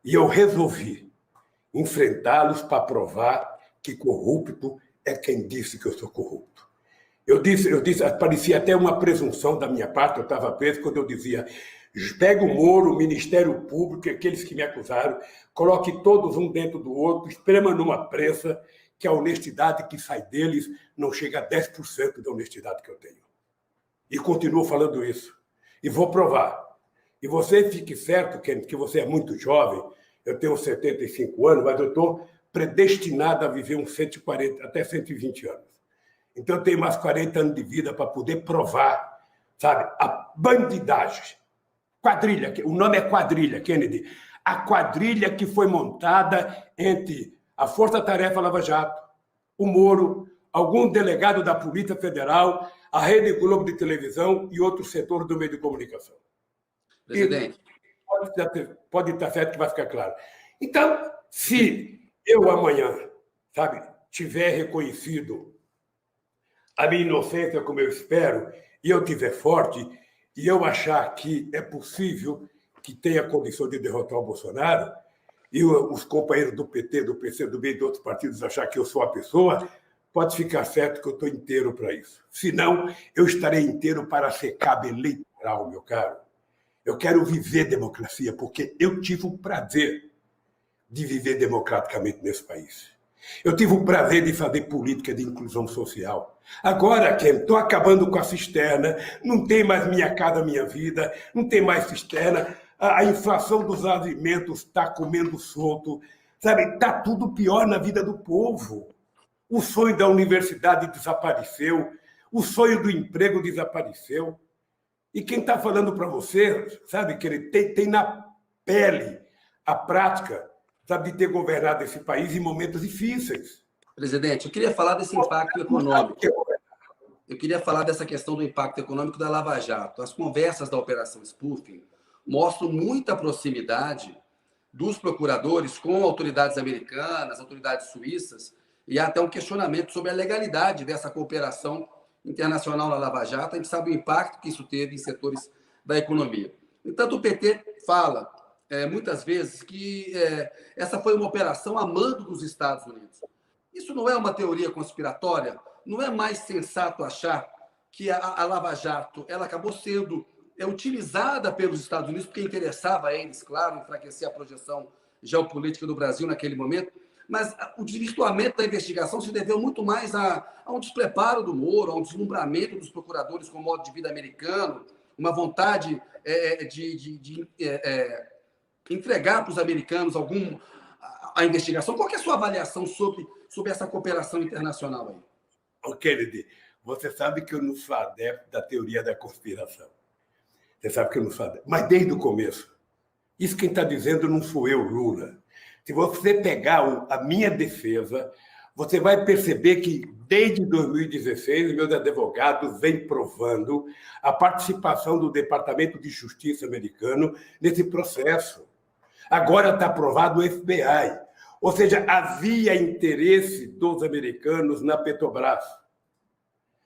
E eu resolvi enfrentá-los para provar que corrupto é quem disse que eu sou corrupto. Eu disse, parecia até uma presunção da minha parte, eu estava preso quando eu dizia: pega o Moro, o Ministério Público, aqueles que me acusaram, coloque todos um dentro do outro, esprema numa prensa, que a honestidade que sai deles não chega a 10% da honestidade que eu tenho. E continuo falando isso. E vou provar. E você fique certo, que você é muito jovem, eu tenho 75 anos, mas eu estou predestinado a viver uns 140, até 120 anos. Então, eu tenho mais 40 anos de vida para poder provar, sabe, a bandidagem. Quadrilha, o nome é quadrilha, Kennedy. A quadrilha que foi montada entre a Força Tarefa Lava Jato, o Moro, algum delegado da Polícia Federal, a Rede Globo de televisão e outros setores do meio de comunicação. Presidente. Pode estar certo que vai ficar claro. Então, Se eu amanhã, sabe, tiver reconhecido a minha inocência, como eu espero, e eu tiver forte, e eu achar que é possível que tenha condição de derrotar o Bolsonaro, e os companheiros do PT, do PCdoB e de outros partidos achar que eu sou a pessoa, pode ficar certo que eu estou inteiro para isso. Senão, eu estarei inteiro para ser cabo eleitoral, meu caro. Eu quero viver democracia, porque eu tive o prazer de viver democraticamente nesse país. Eu tive o prazer de fazer política de inclusão social. Agora, Ken, estou acabando com a cisterna, não tem mais Minha Casa Minha Vida, não tem mais cisterna, a inflação dos alimentos está comendo solto, sabe? Está tudo pior na vida do povo. O sonho da universidade desapareceu, o sonho do emprego desapareceu. E quem está falando para você, sabe, que ele tem na pele a prática, sabe, de ter governado esse país em momentos difíceis. Presidente, eu queria falar desse impacto econômico. Eu queria falar dessa questão do impacto econômico da Lava Jato. As conversas da Operação Spoofing mostram muita proximidade dos procuradores com autoridades americanas, autoridades suíças, e há até um questionamento sobre a legalidade dessa cooperação internacional na Lava Jato. A gente sabe o impacto que isso teve em setores da economia. Entanto, o PT fala muitas vezes que essa foi uma operação a mando dos Estados Unidos. Isso não é uma teoria conspiratória? Não é mais sensato achar que a Lava Jato ela acabou sendo utilizada pelos Estados Unidos porque interessava a eles, claro, enfraquecer a projeção geopolítica do Brasil naquele momento, mas o desvirtuamento da investigação se deveu muito mais a um despreparo do Moro, a um deslumbramento dos procuradores com o modo de vida americano, uma vontade de entregar para os americanos a investigação. Qual que é a sua avaliação sobre essa cooperação internacional aí? Kennedy, você sabe que eu não sou adepto da teoria da conspiração. Você sabe que eu não sou adepto. Mas desde o começo. Isso quem está dizendo não sou eu, Lula. Se você pegar a minha defesa, você vai perceber que desde 2016 meus advogados vêm provando a participação do Departamento de Justiça americano nesse processo. Agora está aprovado o FBI. Ou seja, havia interesse dos americanos na Petrobras.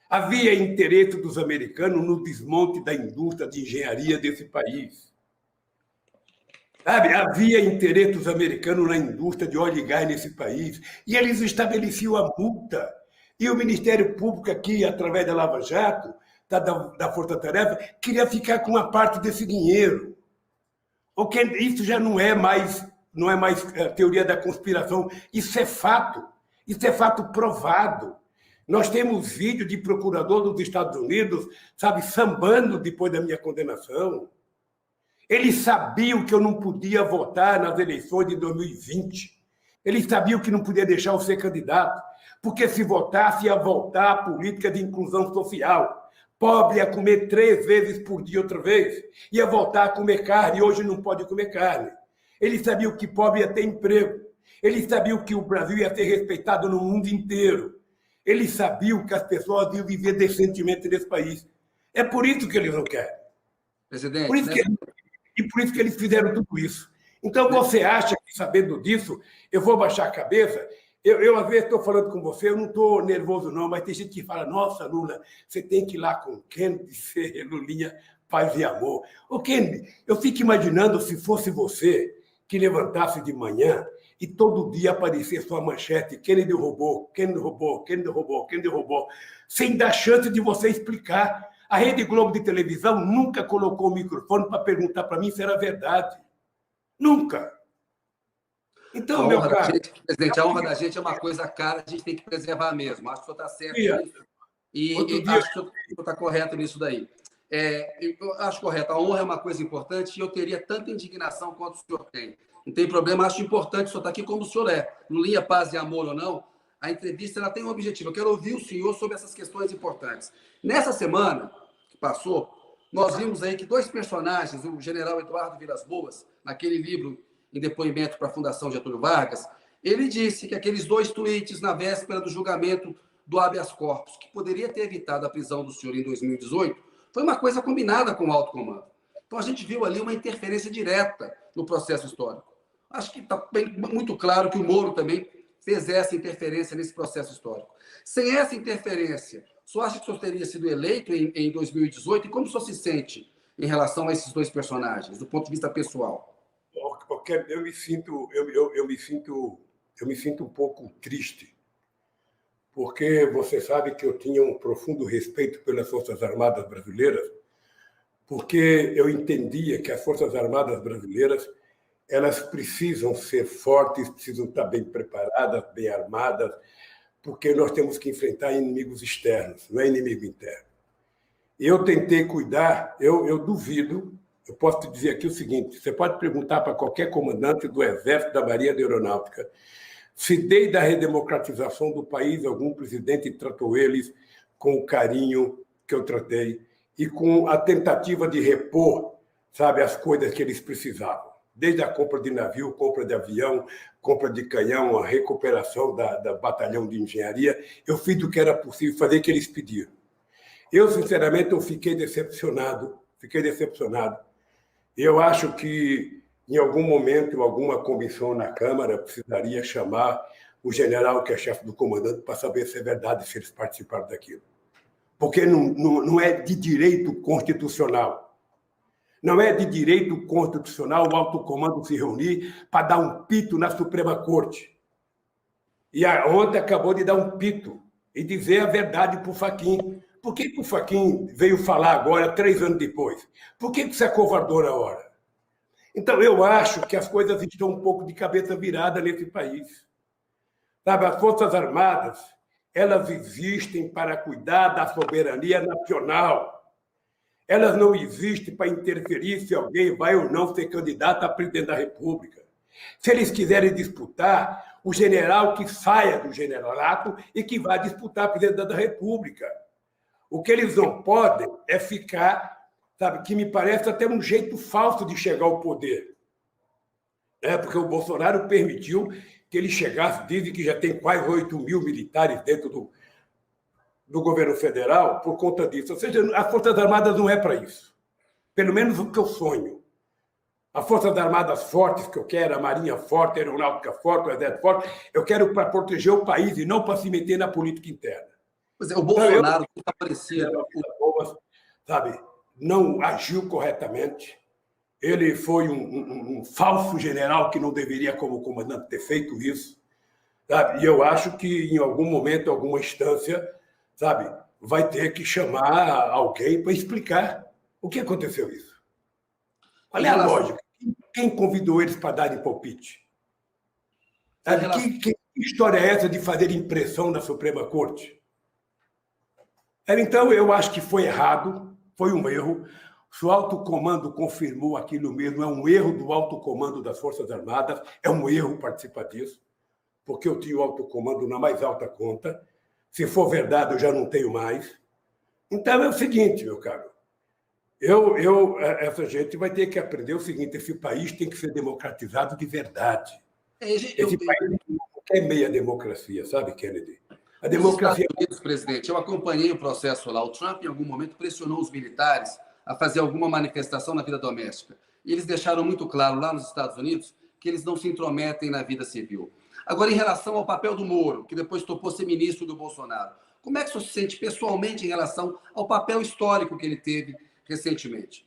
Havia interesse dos americanos no desmonte da indústria de engenharia desse país. Sabe? Havia interesse dos americanos na indústria de óleo e gás nesse país. E eles estabeleciam a multa. E o Ministério Público aqui, através da Lava Jato, da Força Tarefa, queria ficar com uma parte desse dinheiro. Porque isso já não é mais teoria da conspiração. Isso é fato. Isso é fato provado. Nós temos vídeo de procurador dos Estados Unidos, sabe, sambando depois da minha condenação. Eles sabiam que eu não podia votar nas eleições de 2020. Eles sabiam que não podia deixar eu ser candidato, porque se votasse ia voltar a política de inclusão social. Pobre ia comer 3 vezes por dia outra vez, ia voltar a comer carne, e hoje não pode comer carne. Eles sabiam que pobre ia ter emprego. Eles sabiam que o Brasil ia ser respeitado no mundo inteiro. Eles sabiam que as pessoas iam viver decentemente nesse país. É por isso que eles não querem. Presidente, por isso que eles fizeram tudo isso. Então, você acha que, sabendo disso, eu vou baixar a cabeça? Eu às vezes, estou falando com você, eu não estou nervoso, não, mas tem gente que fala, nossa, Lula, você tem que ir lá com o Kennedy, ser Lulinha, paz e amor. Ô, Kennedy, eu fico imaginando se fosse você que levantasse de manhã e todo dia aparecer sua manchete, Kennedy roubou, Kennedy roubou, Kennedy roubou, Kennedy roubou, sem dar chance de você explicar. A Rede Globo de televisão nunca colocou o microfone para perguntar para mim se era verdade. Nunca. Então, meu caro... Presidente, a honra da gente é uma coisa cara, a gente tem que preservar mesmo. Acho que o senhor está certo nisso. E acho que o senhor está correto nisso daí. Eu acho correto. A honra é uma coisa importante e eu teria tanta indignação quanto o senhor tem. Não tem problema, acho importante o senhor estar aqui como o senhor é. Lulinha, paz e amor ou não, a entrevista ela tem um objetivo. Eu quero ouvir o senhor sobre essas questões importantes. Nessa semana que passou, nós vimos aí que 2 personagens, o general Eduardo Vilas Boas, naquele livro em depoimento para a Fundação Getúlio Vargas, ele disse que aqueles 2 tweets na véspera do julgamento do habeas corpus, que poderia ter evitado a prisão do senhor em 2018, foi uma coisa combinada com o alto comando. Então, a gente viu ali uma interferência direta no processo histórico. Acho que está muito claro que o Moro também fez essa interferência nesse processo histórico. Sem essa interferência, o senhor acha que o senhor teria sido eleito em 2018? E como o senhor se sente em relação a esses dois personagens, do ponto de vista pessoal? Porque eu me sinto um pouco triste, porque você sabe que eu tinha um profundo respeito pelas Forças Armadas brasileiras, porque eu entendia que as Forças Armadas brasileiras elas precisam ser fortes, precisam estar bem preparadas, bem armadas, porque nós temos que enfrentar inimigos externos, não é inimigo interno. Eu tentei cuidar, eu duvido, eu posso te dizer aqui o seguinte, você pode perguntar para qualquer comandante do Exército, da Marinha da Aeronáutica, se desde a redemocratização do país algum presidente tratou eles com o carinho que eu tratei e com a tentativa de repor, sabe, as coisas que eles precisavam. Desde a compra de navio, compra de avião, compra de canhão, a recuperação da batalhão de engenharia, eu fiz o que era possível fazer, que eles pediram. Eu, sinceramente, eu fiquei decepcionado. Eu acho que, em algum momento, alguma comissão na Câmara precisaria chamar o general, que é chefe do comandante, para saber se é verdade, se eles participaram daquilo. Porque não é de direito constitucional. Não é de direito constitucional o alto comando se reunir para dar um pito na Suprema Corte. E ontem acabou de dar um pito e dizer a verdade para o Fachin. Por que o Fachin veio falar agora, 3 anos depois? Por que se acovardou na hora? Então, eu acho que as coisas estão um pouco de cabeça virada nesse país. Sabe, as Forças Armadas, elas existem para cuidar da soberania nacional. Elas não existem para interferir se alguém vai ou não ser candidato a presidente da República. Se eles quiserem disputar, o general que saia do generalato e que vá disputar a presidência da República. O que eles não podem é ficar, sabe, que me parece até um jeito falso de chegar ao poder. Porque o Bolsonaro permitiu que ele chegasse, dizem que já tem quase 8 mil militares dentro do governo federal por conta disso. Ou seja, as Forças Armadas não é para isso. Pelo menos o que eu sonho. As Forças Armadas fortes que eu quero, a Marinha forte, a Aeronáutica forte, o Exército forte, eu quero para proteger o país e não para se meter na política interna. Pois é, o Bolsonaro está parecido. Sabe, não agiu corretamente. Ele foi um falso general que não deveria, como comandante, ter feito isso. Sabe? E eu acho que, em algum momento, alguma instância, sabe, vai ter que chamar alguém para explicar o que aconteceu isso. Qual é a lógica? Quem convidou eles para darem palpite? Sabe? Que história é essa de fazer impressão na Suprema Corte? Então, eu acho que foi errado, foi um erro. Se o alto comando confirmou aquilo mesmo, é um erro do alto comando das Forças Armadas, é um erro participar disso, porque eu tinha o alto comando na mais alta conta. Se for verdade, eu já não tenho mais. Então, é o seguinte, meu caro. Essa gente vai ter que aprender o seguinte: esse país tem que ser democratizado de verdade. Esse país não quer meia democracia, sabe, Kennedy? A democracia... Nos Estados Unidos, presidente, eu acompanhei o processo lá. O Trump, em algum momento, pressionou os militares a fazer alguma manifestação na vida doméstica. E eles deixaram muito claro lá nos Estados Unidos que eles não se intrometem na vida civil. Agora, em relação ao papel do Moro, que depois topou ser ministro do Bolsonaro, como é que o senhor se sente pessoalmente em relação ao papel histórico que ele teve recentemente?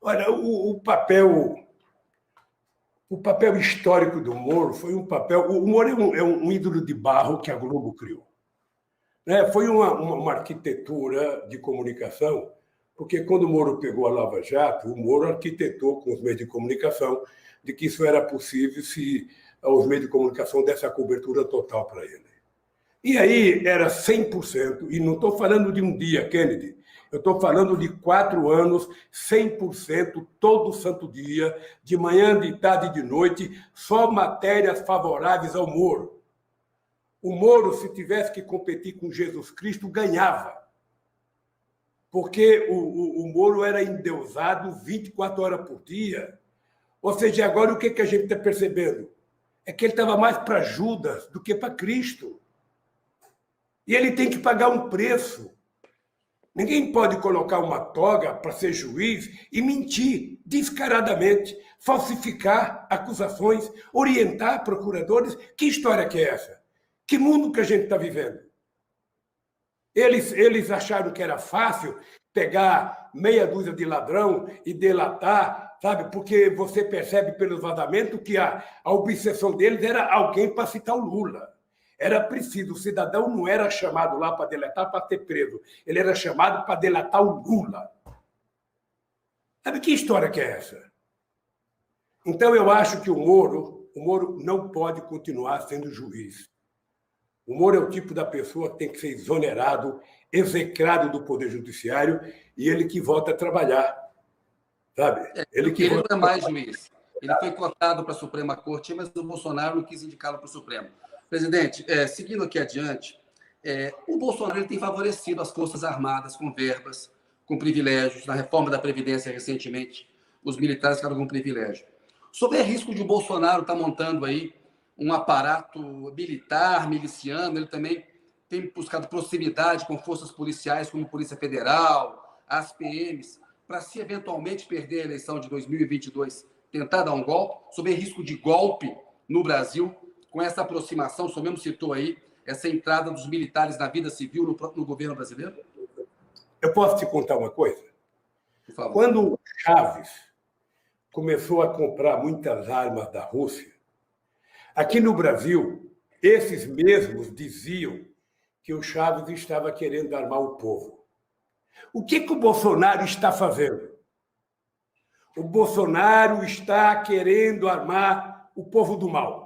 Olha, o papel histórico do Moro foi um papel... O Moro é um ídolo de barro que a Globo criou. Foi uma arquitetura de comunicação, porque quando o Moro pegou a Lava Jato, o Moro arquitetou com os meios de comunicação de que isso era possível se os meios de comunicação dessem a cobertura total para ele. E aí era 100%, e não estou falando de um dia, Kennedy, eu estou falando de 4 anos, 100%, todo santo dia, de manhã, de tarde e de noite, só matérias favoráveis ao Moro. O Moro, se tivesse que competir com Jesus Cristo, ganhava. Porque o Moro era endeusado 24 horas por dia. Ou seja, agora o que a gente está percebendo? É que ele estava mais para Judas do que para Cristo. E ele tem que pagar um preço. Ninguém pode colocar uma toga para ser juiz e mentir descaradamente, falsificar acusações, orientar procuradores. Que história que é essa? Que mundo que a gente está vivendo? Eles acharam que era fácil pegar meia dúzia de ladrão e delatar, sabe? Porque você percebe pelo vazamento que a obsessão deles era alguém para citar o Lula. Era preciso, o cidadão não era chamado lá para delatar, para ser preso. Ele era chamado para delatar o Lula. Sabe que história que é essa? Então, eu acho que o Moro não pode continuar sendo juiz. O Moro é o tipo da pessoa que tem que ser exonerado, execrado do Poder Judiciário, e ele que volta a trabalhar. Sabe? Ele não é mais juiz. Ele foi cotado para a Suprema Corte, mas o Bolsonaro não quis indicá-lo para o Supremo. Presidente, seguindo aqui adiante, o Bolsonaro ele tem favorecido as Forças Armadas com verbas, com privilégios. Na reforma da Previdência, recentemente, os militares ficaram com privilégio. Sob risco de o Bolsonaro estar montando aí um aparato militar, miliciano, ele também tem buscado proximidade com forças policiais, como Polícia Federal, as PMs, para, se eventualmente perder a eleição de 2022, tentar dar um golpe, sob risco de golpe no Brasil, com essa aproximação, o senhor mesmo citou aí, essa entrada dos militares na vida civil no governo brasileiro? Eu posso te contar uma coisa? Por favor. Quando o Chaves começou a comprar muitas armas da Rússia, aqui no Brasil, esses mesmos diziam que o Chaves estava querendo armar o povo. O que o Bolsonaro está fazendo? O Bolsonaro está querendo armar o povo do mal.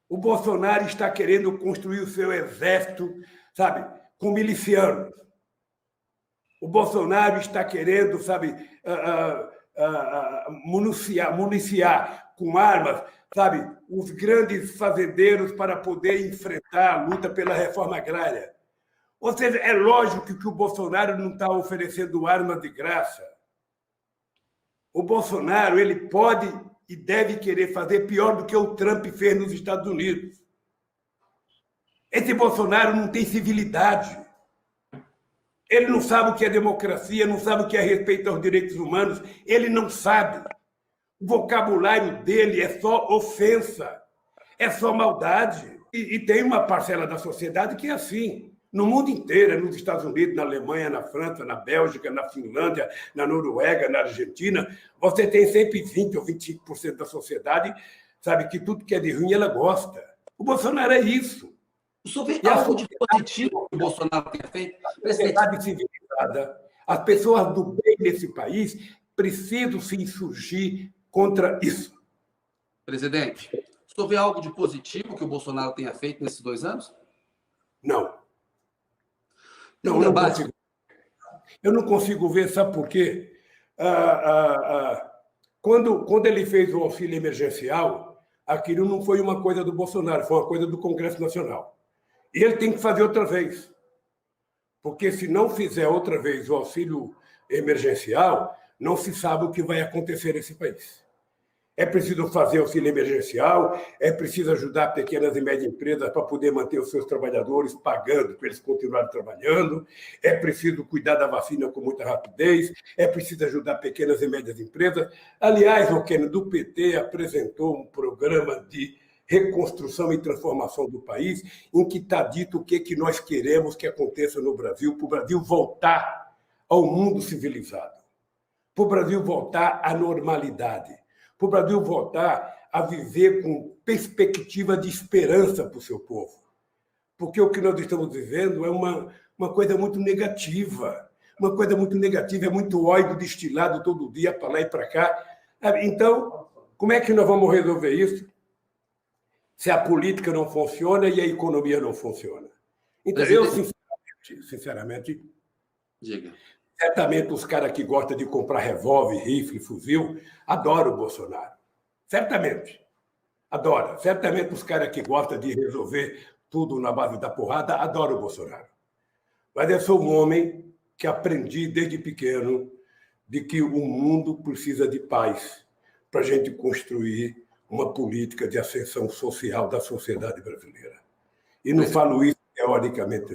O Bolsonaro está querendo construir o seu exército, sabe, com milicianos. O Bolsonaro está querendo, sabe, municiar com armas, sabe, os grandes fazendeiros para poder enfrentar a luta pela reforma agrária. Ou seja, é lógico que o Bolsonaro não está oferecendo armas de graça. O Bolsonaro ele pode e deve querer fazer pior do que o Trump fez nos Estados Unidos. Esse Bolsonaro não tem civilidade. Ele não sabe o que é democracia, não sabe o que é respeito aos direitos humanos. Ele não sabe. O vocabulário dele é só ofensa, é só maldade. E tem uma parcela da sociedade que é assim. No mundo inteiro, nos Estados Unidos, na Alemanha, na França, na Bélgica, na Finlândia, na Noruega, na Argentina, você tem sempre 20% ou 25% da sociedade, sabe, que tudo que é de ruim ela gosta. O Bolsonaro é isso. O senhor vê algo de positivo que o Bolsonaro tem feito? A sociedade civilizada, as pessoas do bem desse país precisam se insurgir contra isso. Presidente, o senhor vê algo de positivo que o Bolsonaro tenha feito nesses 2 anos? Não. Eu não consigo ver, sabe por quê? Quando ele fez o auxílio emergencial, aquilo não foi uma coisa do Bolsonaro, foi uma coisa do Congresso Nacional. E ele tem que fazer outra vez. Porque se não fizer outra vez o auxílio emergencial, não se sabe o que vai acontecer nesse país. É preciso fazer auxílio emergencial, é preciso ajudar pequenas e médias empresas para poder manter os seus trabalhadores pagando para eles continuarem trabalhando, é preciso cuidar da vacina com muita rapidez, é preciso ajudar pequenas e médias empresas. Aliás, o Kennedy do PT apresentou um programa de reconstrução e transformação do país, em que está dito o que nós queremos que aconteça no Brasil, para o Brasil voltar ao mundo civilizado, para o Brasil voltar à normalidade, para o Brasil voltar a viver com perspectiva de esperança para o seu povo. Porque o que nós estamos vivendo é uma coisa muito negativa. Uma coisa muito negativa, é muito ódio destilado todo dia para lá e para cá. Então, como é que nós vamos resolver isso se a política não funciona e a economia não funciona? Então, eu, sinceramente, diga. Certamente os caras que gostam de comprar revólver, rifle, fuzil, adoram o Bolsonaro. Certamente. Adora. Certamente os caras que gostam de resolver tudo na base da porrada adoram o Bolsonaro. Mas eu sou um homem que aprendi desde pequeno de que o mundo precisa de paz para a gente construir uma política de ascensão social da sociedade brasileira. E não falo isso teoricamente,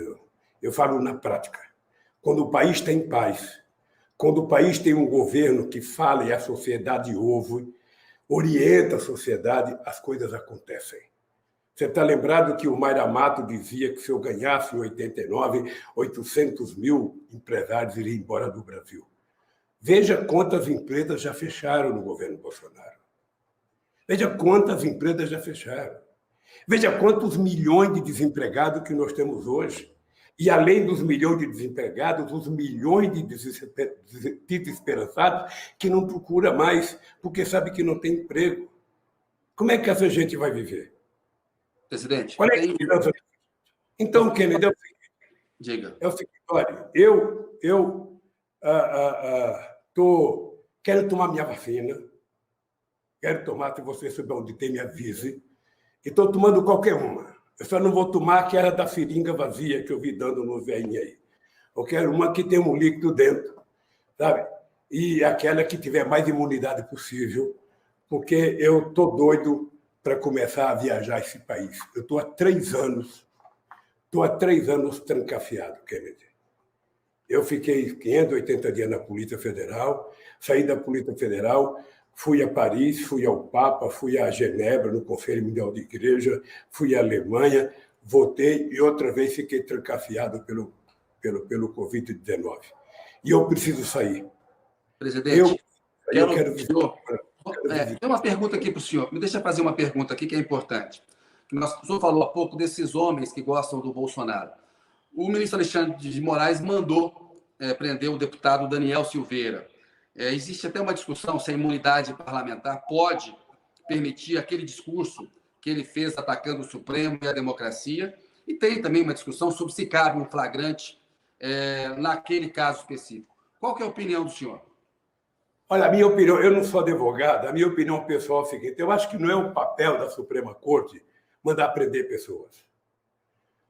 eu falo na prática. quando o país está em paz, quando o país tem um governo que fala e a sociedade ouve, orienta a sociedade, as coisas acontecem. Você está lembrado que o Mayra Mato dizia que se eu ganhasse em 89, 800 mil empresários iriam embora do Brasil. Veja quantas empresas já fecharam no governo Bolsonaro. Veja quantas empresas já fecharam. Veja quantos milhões de desempregados que nós temos hoje. E, além dos milhões de desempregados, os milhões de desesperançados que não procuram mais porque sabe que não tem emprego. Como é que essa gente vai viver? Presidente, Qual é a esperança? Então, Kennedy, diga. É o seguinte, olha, eu quero tomar minha vacina, quero tomar, se você souber onde tem, me avise, e estou tomando qualquer uma. Eu só não vou tomar aquela da seringa vazia que eu vi dando no velhinho aí. Eu quero uma que tem um líquido dentro, sabe? E aquela que tiver mais imunidade possível, porque eu estou doido para começar a viajar esse país. Eu estou há 3 anos trancafiado, Kennedy. Eu fiquei 580 dias na Polícia Federal, saí da Polícia Federal, fui a Paris, fui ao Papa, fui a Genebra, no Conselho Mundial de Igreja, fui à Alemanha, voltei e outra vez fiquei trancafiado pelo Covid-19. E eu preciso sair. Presidente, eu quero... Tem uma pergunta aqui para o senhor. Me deixa fazer uma pergunta aqui que é importante. O senhor falou há pouco desses homens que gostam do Bolsonaro. O ministro Alexandre de Moraes mandou prender o deputado Daniel Silveira. Existe até uma discussão se a imunidade parlamentar pode permitir aquele discurso que ele fez atacando o Supremo e a democracia. E tem também uma discussão sobre se cabe um flagrante naquele caso específico. Qual que é a opinião do senhor? Olha, a minha opinião, eu não sou advogado, a minha opinião pessoal é a seguinte: eu acho que não é o papel da Suprema Corte mandar prender pessoas,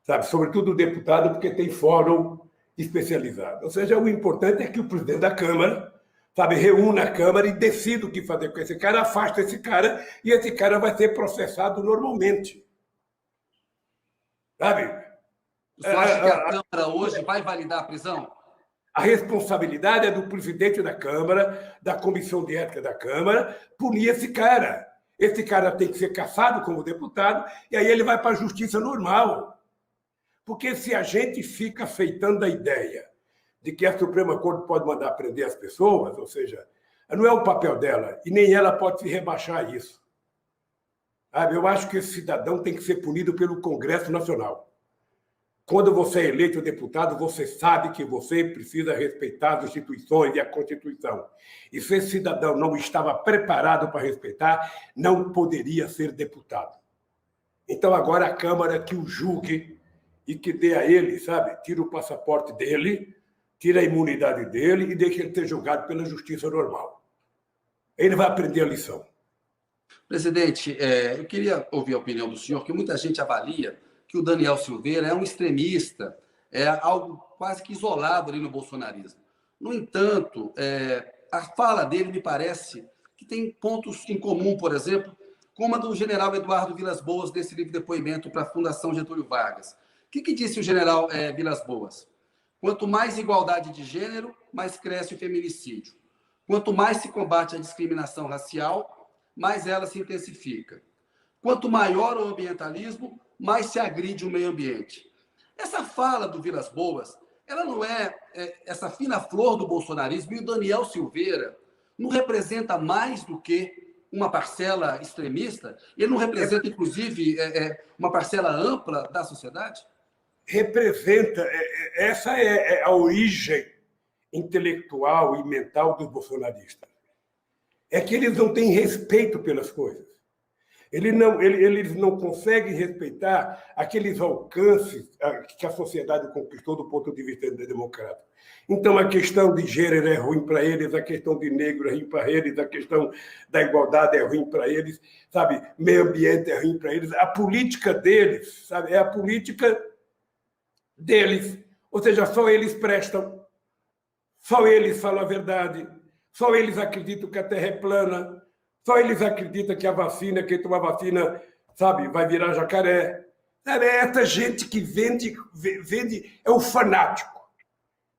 sabe? Sobretudo o deputado, porque tem fórum especializado. Ou seja, o importante é que o presidente da Câmara, sabe, reúna a Câmara e decida o que fazer com esse cara, afasta esse cara e esse cara vai ser processado normalmente. Sabe? Você acha que a Câmara hoje vai validar a prisão? A responsabilidade é do presidente da Câmara, da Comissão de Ética da Câmara, punir esse cara. Esse cara tem que ser cassado como deputado e aí ele vai para a justiça normal. Porque se a gente fica aceitando a ideia de que a Suprema Corte pode mandar prender as pessoas, ou seja, não é o papel dela e nem ela pode se rebaixar a isso. Sabe? Eu acho que esse cidadão tem que ser punido pelo Congresso Nacional. Quando você é eleito deputado, você sabe que você precisa respeitar as instituições e a Constituição. E se esse cidadão não estava preparado para respeitar, não poderia ser deputado. Então, agora a Câmara que o julgue e que dê a ele, sabe, tira o passaporte dele, tira a imunidade dele e deixa ele ser julgado pela justiça normal. Ele vai aprender a lição. Presidente, eu queria ouvir a opinião do senhor, que muita gente avalia que o Daniel Silveira é um extremista, é algo quase que isolado ali no bolsonarismo. No entanto, a fala dele me parece que tem pontos em comum, por exemplo, como a do general Eduardo Vilas Boas, desse livre depoimento para a Fundação Getúlio Vargas. O que disse o general Vilas Boas? Quanto mais igualdade de gênero, mais cresce o feminicídio. Quanto mais se combate a discriminação racial, mais ela se intensifica. Quanto maior o ambientalismo, mais se agride o meio ambiente. Essa fala do Vilas Boas, ela não é essa fina flor do bolsonarismo, e o Daniel Silveira não representa mais do que uma parcela extremista? Ele não representa, inclusive, uma parcela ampla da sociedade? Representa. Essa é a origem intelectual e mental dos bolsonaristas. É que eles não têm respeito pelas coisas. Eles não conseguem respeitar aqueles alcances que a sociedade conquistou do ponto de vista democrático. Então, a questão de gênero é ruim para eles, a questão de negro é ruim para eles, a questão da igualdade é ruim para eles, sabe? Meio ambiente é ruim para eles. A política deles, sabe? É a política deles. Ou seja, só eles prestam, só eles falam a verdade, só eles acreditam que a Terra é plana, só eles acreditam que a vacina, quem toma vacina, sabe, vai virar jacaré. Sabe, é essa gente que vende é o fanático.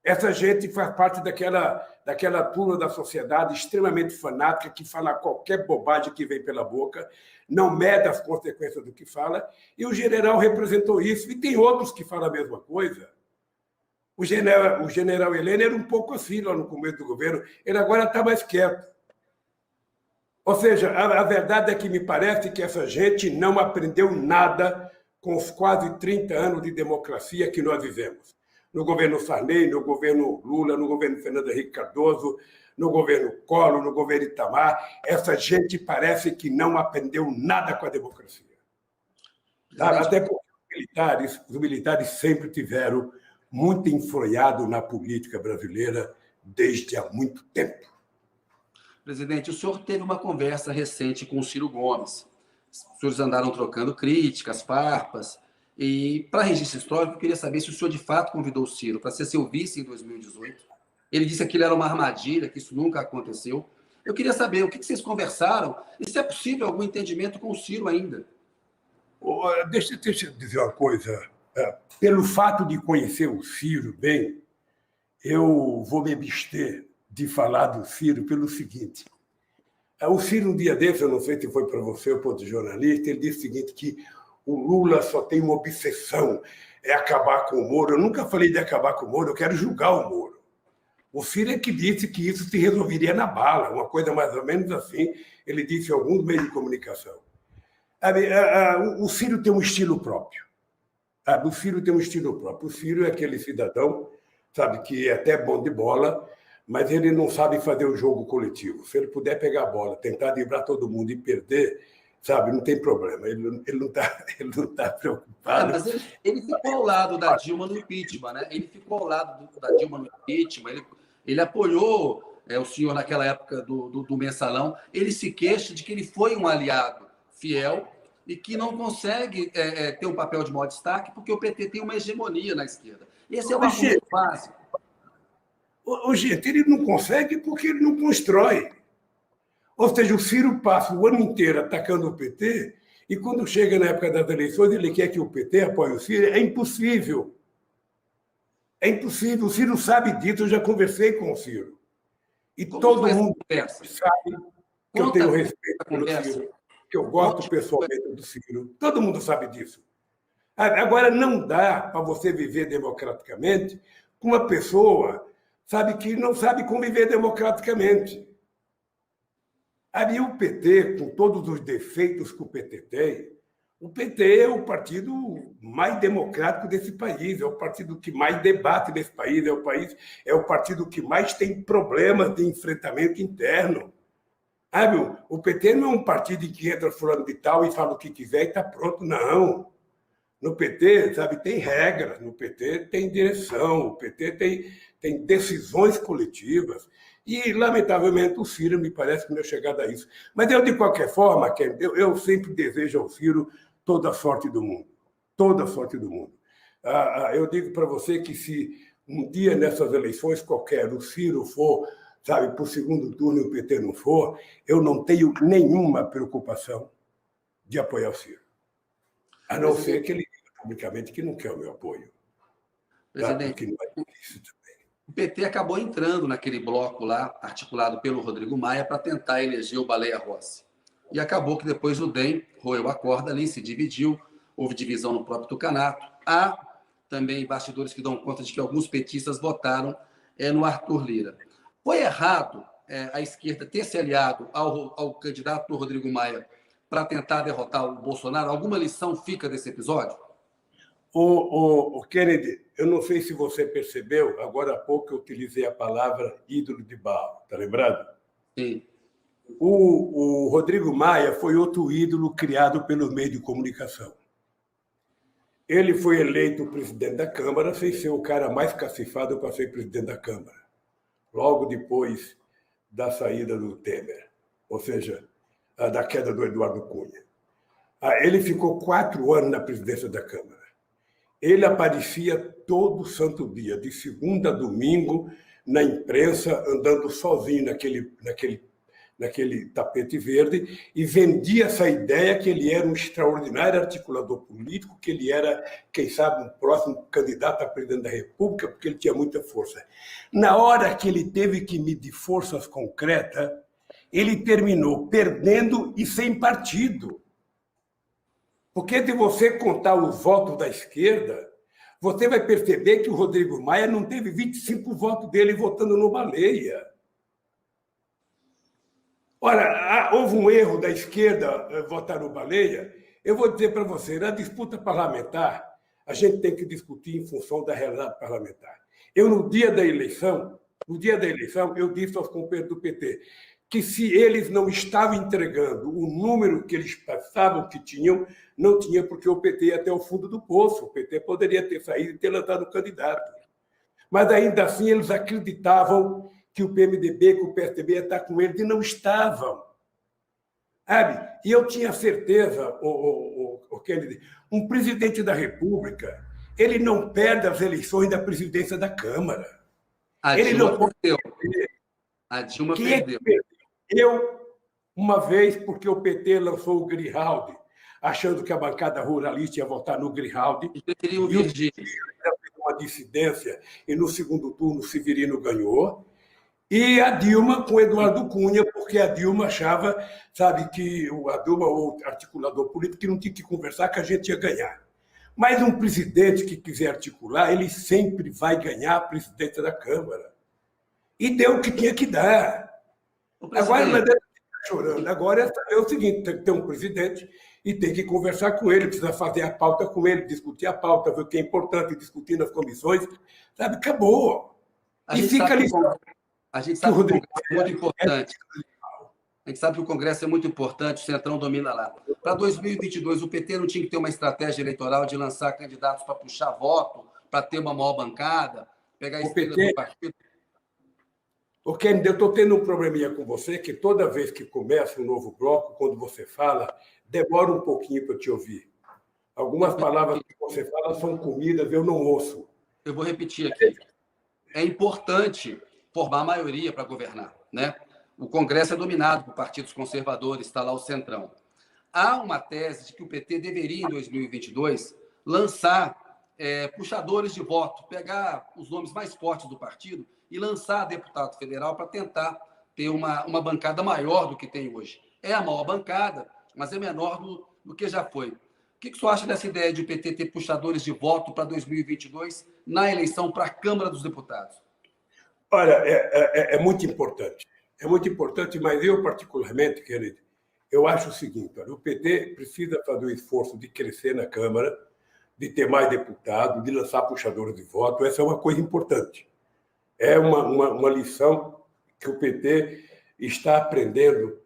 Essa gente faz parte daquela turma da sociedade extremamente fanática que fala qualquer bobagem que vem pela boca, não mede as consequências do que fala, e o general representou isso. E tem outros que falam a mesma coisa. O general Heleno era um pouco assim lá no começo do governo, ele agora está mais quieto. Ou seja, a verdade é que me parece que essa gente não aprendeu nada com os quase 30 anos de democracia que nós vivemos. No governo Sarney, no governo Lula, no governo Fernando Henrique Cardoso, no governo Collor, no governo Itamar, essa gente parece que não aprendeu nada com a democracia. Até porque os militares sempre tiveram muito enfronhado na política brasileira desde há muito tempo. Presidente, o senhor teve uma conversa recente com o Ciro Gomes. Os senhores andaram trocando críticas, farpas. E, para registro histórico, eu queria saber se o senhor de fato convidou o Ciro para ser seu vice em 2018. Ele disse que aquilo era uma armadilha, que isso nunca aconteceu. Eu queria saber o que vocês conversaram e se é possível algum entendimento com o Ciro ainda. Deixa eu dizer uma coisa. Pelo fato de conhecer o Ciro bem, eu vou me abster de falar do Ciro pelo seguinte. O Ciro, um dia desse, eu não sei se foi para você ou para outro jornalista, ele disse o seguinte, que o Lula só tem uma obsessão, é acabar com o Moro. Eu nunca falei de acabar com o Moro, eu quero julgar o Moro. O Ciro é que disse que isso se resolveria na bala, uma coisa mais ou menos assim, ele disse em alguns meios de comunicação. O Ciro tem um estilo próprio. O Ciro tem um estilo próprio. O Ciro é aquele cidadão, sabe, que é até bom de bola, mas ele não sabe fazer o jogo coletivo. Se ele puder pegar a bola, tentar driblar todo mundo e perder, sabe, não tem problema. Ele não tá preocupado. Mas ele ficou ao lado da Dilma no impeachment, né? Ele ficou ao lado da Dilma no impeachment, ele apoiou o senhor naquela época do mensalão. Ele se queixa de que ele foi um aliado fiel e que não consegue ter um papel de maior destaque porque o PT tem uma hegemonia na esquerda. Esse é o argumento básico. Gente, ele não consegue porque ele não constrói. Ou seja, o Ciro passa o ano inteiro atacando o PT e quando chega na época das eleições ele quer que o PT apoie o Ciro. É impossível. É impossível. O Ciro sabe disso, eu já conversei com o Ciro. E como todo mundo sabe que eu tenho respeito pelo Ciro, que eu gosto pessoalmente do Ciro. Todo mundo sabe disso. Agora, não dá para você viver democraticamente com uma pessoa, sabe, que não sabe conviver democraticamente. Ali o PT, com todos os defeitos que o PT tem, o PT é o partido mais democrático desse país, é o partido que mais debate nesse país, é o partido que mais tem problemas de enfrentamento interno. O PT não é um partido em que entra fulano de tal e fala o que quiser e está pronto, não. No PT, sabe, tem regras, no PT tem direção, o PT tem decisões coletivas. E, lamentavelmente, o Ciro me parece que não é chegado a isso. Mas eu, de qualquer forma, eu sempre desejo ao Ciro toda a sorte do mundo. Toda a sorte do mundo. Eu digo para você que se um dia nessas eleições qualquer o Ciro for, sabe, para o segundo turno e o PT não for, eu não tenho nenhuma preocupação de apoiar o Ciro. A não ser que ele diga publicamente que não quer o meu apoio. Presidente, o PT acabou entrando naquele bloco lá, articulado pelo Rodrigo Maia, para tentar eleger o Baleia Rossi. E acabou que depois o DEM roeu a corda ali, se dividiu, houve divisão no próprio Tucanato. Há também bastidores que dão conta de que alguns petistas votaram no Arthur Lira. Foi errado a esquerda ter se aliado ao candidato do Rodrigo Maia para tentar derrotar o Bolsonaro? Alguma lição fica desse episódio? Kennedy, eu não sei se você percebeu, agora há pouco eu utilizei a palavra ídolo de barro, está lembrado? Sim. O Rodrigo Maia foi outro ídolo criado pelos meios de comunicação. Ele foi eleito presidente da Câmara sem ser o cara mais cacifado para ser presidente da Câmara, logo depois da saída do Temer, ou seja, da queda do Eduardo Cunha. Ele ficou 4 anos na presidência da Câmara. Ele aparecia todo santo dia, de segunda a domingo, na imprensa, andando sozinho naquele tapete verde, e vendia essa ideia que ele era um extraordinário articulador político, que ele era, quem sabe, um próximo candidato a presidente da República, porque ele tinha muita força. Na hora que ele teve que medir forças concretas, ele terminou perdendo e sem partido. Porque de você contar os votos da esquerda, você vai perceber que o Rodrigo Maia não teve 25 votos dele votando no Baleia. Ora, houve um erro da esquerda votar no Baleia. Eu vou dizer para você, na disputa parlamentar, a gente tem que discutir em função da realidade parlamentar. Eu, no dia da eleição, eu disse aos companheiros do PT que se eles não estavam entregando o número que eles pensavam que tinham, não tinha porque o PT ia até o fundo do poço. O PT poderia ter saído e ter lançado o candidato. Mas, ainda assim, eles acreditavam que o PMDB, que o PSDB ia estar com eles, e não estavam. Sabe? E eu tinha certeza, Kennedy, um presidente da República, ele não perde as eleições da presidência da Câmara. Ele não perdeu. A Dilma perdeu. Eu, uma vez, porque o PT lançou o Grijaldi, achando que a bancada ruralista ia votar no Grijaldi. E o Virgílio fez uma dissidência, e no segundo turno o Severino ganhou. E a Dilma com Eduardo Cunha, porque a Dilma achava, sabe, que a Dilma, o articulador político, que não tinha que conversar, que a gente ia ganhar. Mas um presidente que quiser articular, ele sempre vai ganhar a presidência da Câmara. E deu o que tinha que dar. Agora não adianta ficar chorando. Agora é o seguinte, tem que ter um presidente e tem que conversar com ele, precisa fazer a pauta com ele, discutir a pauta, ver o que é importante, discutir nas comissões. Sabe, acabou. E fica ali. A gente sabe que o Congresso é muito importante. A gente sabe que o Congresso é muito importante, o Centrão domina lá. Para 2022, o PT não tinha que ter uma estratégia eleitoral de lançar candidatos para puxar voto, para ter uma maior bancada, pegar a estrela do partido? Kennedy, eu estou tendo um probleminha com você, que toda vez que começa um novo bloco, quando você fala, demora um pouquinho para te ouvir. Algumas palavras que você fala são comidas, eu não ouço. Eu vou repetir aqui. É importante formar a maioria para governar, né? O Congresso é dominado por partidos conservadores, está lá o Centrão. Há uma tese de que o PT deveria, em 2022, lançar puxadores de voto, pegar os nomes mais fortes do partido e lançar deputado federal para tentar ter uma bancada maior do que tem hoje. É a maior bancada, mas é menor do que já foi. O que você acha dessa ideia de o PT ter puxadores de voto para 2022 na eleição para a Câmara dos Deputados? Olha, é muito importante. É muito importante, mas eu, particularmente, querido, eu acho o seguinte, olha, o PT precisa fazer o esforço de crescer na Câmara, de ter mais deputados, de lançar puxadores de voto. Essa é uma coisa importante. É uma lição que o PT está aprendendo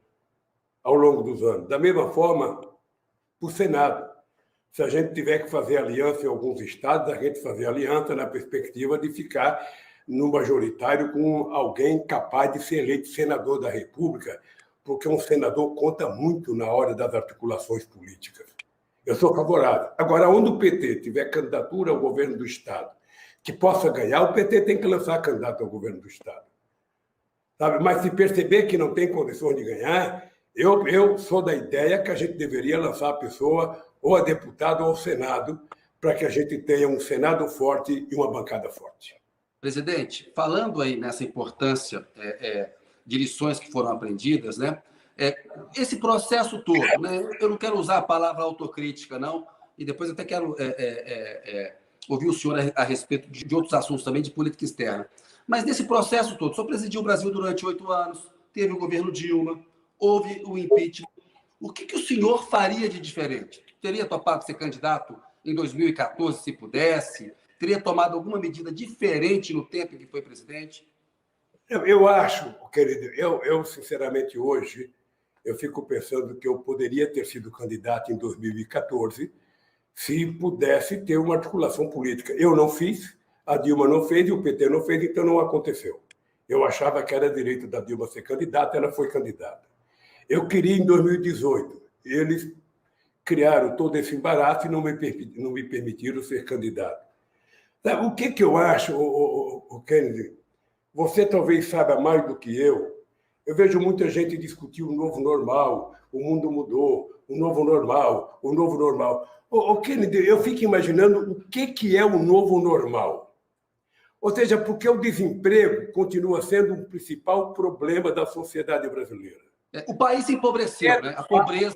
ao longo dos anos. Da mesma forma, para o Senado. Se a gente tiver que fazer aliança em alguns estados, a gente fazer aliança na perspectiva de ficar no majoritário com alguém capaz de ser eleito senador da República, porque um senador conta muito na hora das articulações políticas. Eu sou favorável. Agora, onde o PT tiver candidatura ao governo do Estado que possa ganhar, o PT tem que lançar candidato ao governo do Estado. Sabe? Mas se perceber que não tem condições de ganhar, eu sou da ideia que a gente deveria lançar a pessoa ou a deputado ou ao Senado, para que a gente tenha um Senado forte e uma bancada forte. Presidente, falando aí nessa importância de lições que foram aprendidas, né? Esse processo todo, né? Eu não quero usar a palavra autocrítica, não, e depois até quero ouvir o senhor a respeito de outros assuntos também, de política externa. Mas nesse processo todo, o senhor presidiu o Brasil durante 8 anos, teve o governo Dilma, houve o impeachment. O que o senhor faria de diferente? Teria topado ser candidato em 2014, se pudesse? Teria tomado alguma medida diferente no tempo em que foi presidente? Eu acho, querido, eu sinceramente hoje, eu fico pensando que eu poderia ter sido candidato em 2014 se pudesse ter uma articulação política. Eu não fiz, a Dilma não fez e o PT não fez, então não aconteceu. Eu achava que era direito da Dilma ser candidata, ela foi candidata. Eu queria em 2018, eles criaram todo esse embaraço e não me permitiram ser candidato. O que eu acho, Kennedy? Você talvez saiba mais do que eu. Eu vejo muita gente discutir o novo normal, o mundo mudou, o novo normal, o novo normal. Kennedy, eu fico imaginando o que é o novo normal. Ou seja, porque o desemprego continua sendo um principal problema da sociedade brasileira. O país empobreceu, né? A pobreza...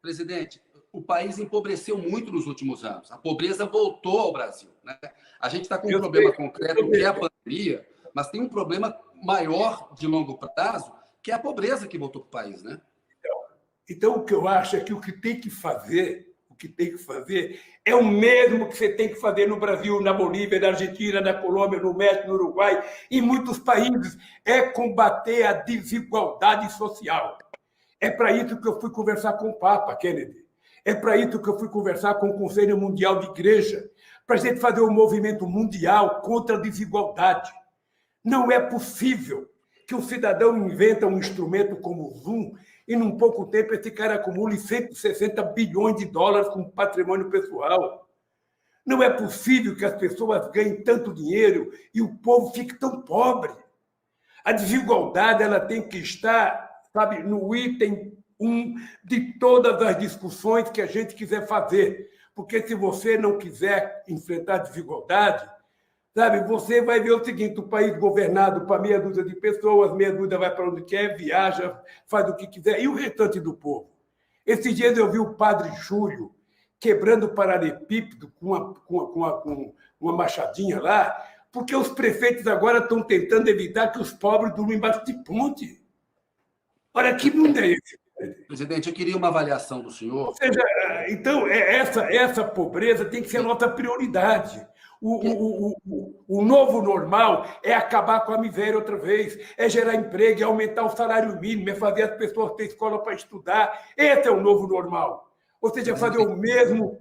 Presidente, o país empobreceu muito nos últimos anos. A pobreza voltou ao Brasil, né? A gente está com um problema concreto, que é a pandemia, mas tem um problema maior de longo prazo, que é a pobreza que voltou para o país, né? Então, o que eu acho é que o que tem que fazer é o mesmo que você tem que fazer no Brasil, na Bolívia, na Argentina, na Colômbia, no México, no Uruguai, em muitos países, é combater a desigualdade social. É para isso que eu fui conversar com o Papa, Kennedy. É para isso que eu fui conversar com o Conselho Mundial de Igreja, para a gente fazer um movimento mundial contra a desigualdade. Não é possível que um cidadão inventa um instrumento como o Zoom e, num pouco tempo, esse cara acumule 160 bilhões de dólares como patrimônio pessoal. Não é possível que as pessoas ganhem tanto dinheiro e o povo fique tão pobre. A desigualdade ela tem que estar, sabe, no item 1 de todas as discussões que a gente quiser fazer. Porque se você não quiser enfrentar a desigualdade, sabe, você vai ver o seguinte, o país governado para meia dúzia de pessoas, meia dúzia vai para onde quer, viaja, faz o que quiser, e o restante do povo? Esses dias eu vi o padre Júlio quebrando o paralelepípedo com uma machadinha lá, porque os prefeitos agora estão tentando evitar que os pobres durmam embaixo de ponte. Olha, que mundo é esse? Presidente, eu queria uma avaliação do senhor. Ou seja, então, essa pobreza tem que ser a nossa prioridade. O novo normal é acabar com a miséria outra vez, é gerar emprego, é aumentar o salário mínimo, é fazer as pessoas ter escola para estudar. Esse é o novo normal. Ou seja, fazer o mesmo,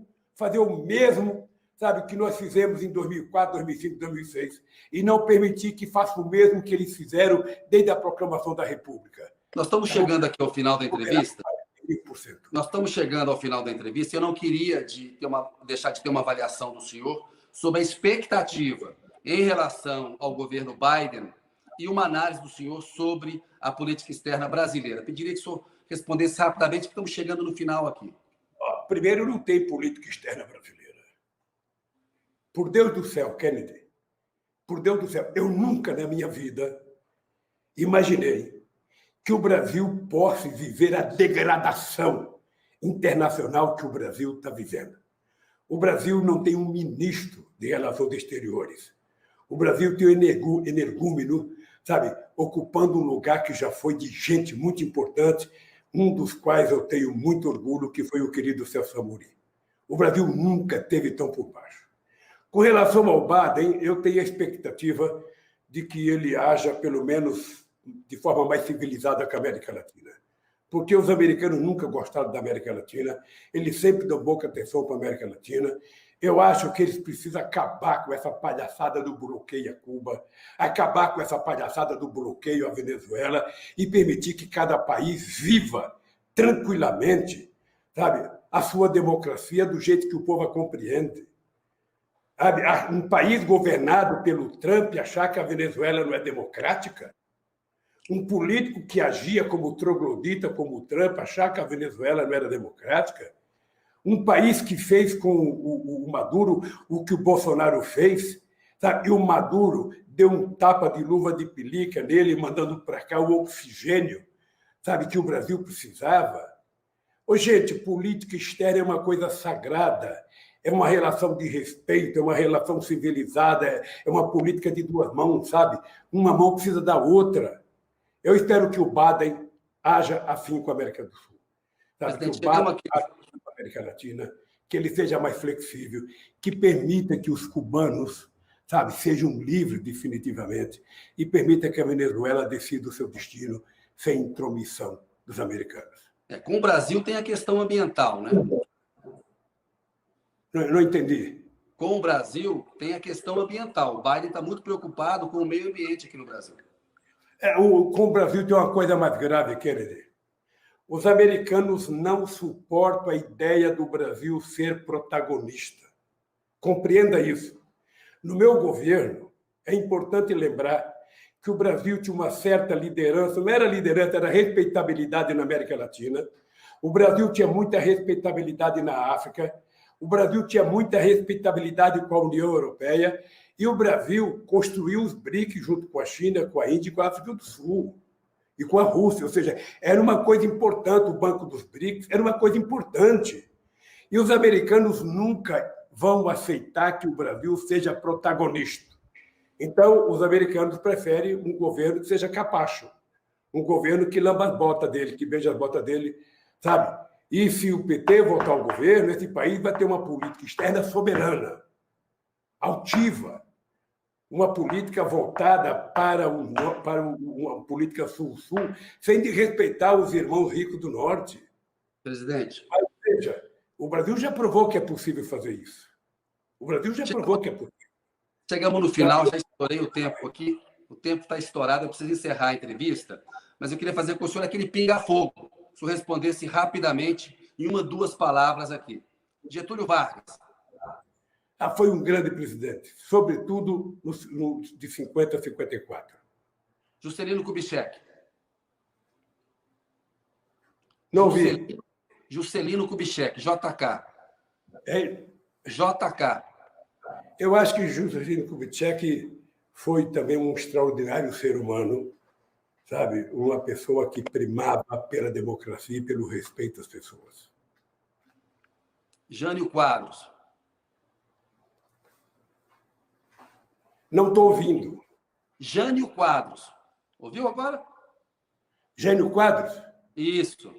sabe, que nós fizemos em 2004, 2005, 2006, e não permitir que faça o mesmo que eles fizeram desde a proclamação da República. Nós estamos chegando aqui ao final da entrevista. 100%. Nós estamos chegando ao final da entrevista e eu não queria deixar de ter uma avaliação do senhor sobre a expectativa em relação ao governo Biden e uma análise do senhor sobre a política externa brasileira. Pediria que o senhor respondesse rapidamente, porque estamos chegando no final aqui. Primeiro, não tem política externa brasileira. Por Deus do céu, Kennedy, por Deus do céu, eu nunca na minha vida imaginei que o Brasil possa viver a degradação internacional que o Brasil está vivendo. O Brasil não tem um ministro de Relações Exteriores. O Brasil tem um energúmeno, sabe, ocupando um lugar que já foi de gente muito importante, um dos quais eu tenho muito orgulho, que foi o querido Celso Amorim. O Brasil nunca esteve tão por baixo. Com relação ao Biden, eu tenho a expectativa de que ele haja, pelo menos, de forma mais civilizada com a América Latina. Porque os americanos nunca gostaram da América Latina, eles sempre dão pouca atenção para a América Latina. Eu acho que eles precisam acabar com essa palhaçada do bloqueio a Cuba, acabar com essa palhaçada do bloqueio à Venezuela e permitir que cada país viva tranquilamente, sabe, a sua democracia do jeito que o povo a compreende. Sabe, um país governado pelo Trump achar que a Venezuela não é democrática? Um político que agia como troglodita, como o Trump, achar que a Venezuela não era democrática? Um país que fez com o Maduro o que o Bolsonaro fez, sabe? E o Maduro deu um tapa de luva de pelica nele, mandando para cá o oxigênio, sabe, que o Brasil precisava. Ô, gente, política externa é uma coisa sagrada, é uma relação de respeito, é uma relação civilizada, é uma política de duas mãos, sabe? Uma mão precisa da outra. Eu espero que o Biden haja assim com a América do Sul. Sabe? Que o Biden haja com a América Latina, que ele seja mais flexível, que permita que os cubanos, sabe, sejam livres definitivamente e permita que a Venezuela decida o seu destino sem intromissão dos americanos. Com o Brasil tem a questão ambiental, né? Não entendi. Com o Brasil tem a questão ambiental. O Biden está muito preocupado com o meio ambiente aqui no Brasil. Com o Brasil tem uma coisa mais grave, Kennedy. Os americanos não suportam a ideia do Brasil ser protagonista. Compreenda isso. No meu governo, é importante lembrar que o Brasil tinha uma certa liderança, não era liderança, era respeitabilidade na América Latina. O Brasil tinha muita respeitabilidade na África. O Brasil tinha muita respeitabilidade com a União Europeia. E o Brasil construiu os BRICS junto com a China, com a Índia e com a África do Sul. E com a Rússia. Ou seja, era uma coisa importante, o Banco dos BRICS era uma coisa importante. E os americanos nunca vão aceitar que o Brasil seja protagonista. Então, os americanos preferem um governo que seja capacho, um governo que lamba as botas dele, que beija as botas dele, sabe? E se o PT voltar ao governo, esse país vai ter uma política externa soberana, altiva, uma política voltada para uma política sul-sul, sem respeitar os irmãos ricos do norte. Presidente. Mas, veja, o Brasil já provou que é possível fazer isso. O Brasil já provou que é possível. Chegamos no final, já estourei o tempo aqui. O tempo está estourado, eu preciso encerrar a entrevista, mas eu queria fazer com o senhor aquele pinga-fogo. Se o senhor respondesse rapidamente, em 1, 2 palavras aqui. Getúlio Vargas. Foi um grande presidente, sobretudo de 50 a 54. Juscelino Kubitschek. Não vi. Juscelino Kubitschek, JK. É, JK. eu acho que Juscelino Kubitschek foi também um extraordinário ser humano, sabe? Uma pessoa que primava pela democracia e pelo respeito às pessoas. Jânio Quadros. Não estou ouvindo. Jânio Quadros. Ouviu agora? Jânio Quadros? Isso.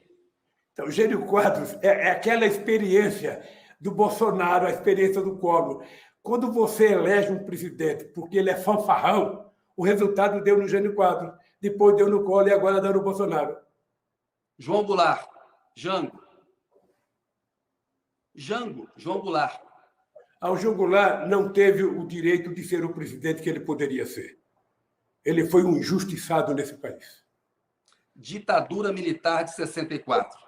Então, Jânio Quadros é aquela experiência do Bolsonaro, a experiência do Collor. Quando você elege um presidente porque ele é fanfarrão, o resultado deu no Jânio Quadros, depois deu no Collor e agora deu no Bolsonaro. João Goulart. Jango. João Goulart. O João Goulart não teve o direito de ser o presidente que ele poderia ser. Ele foi um injustiçado nesse país. Ditadura militar de 64.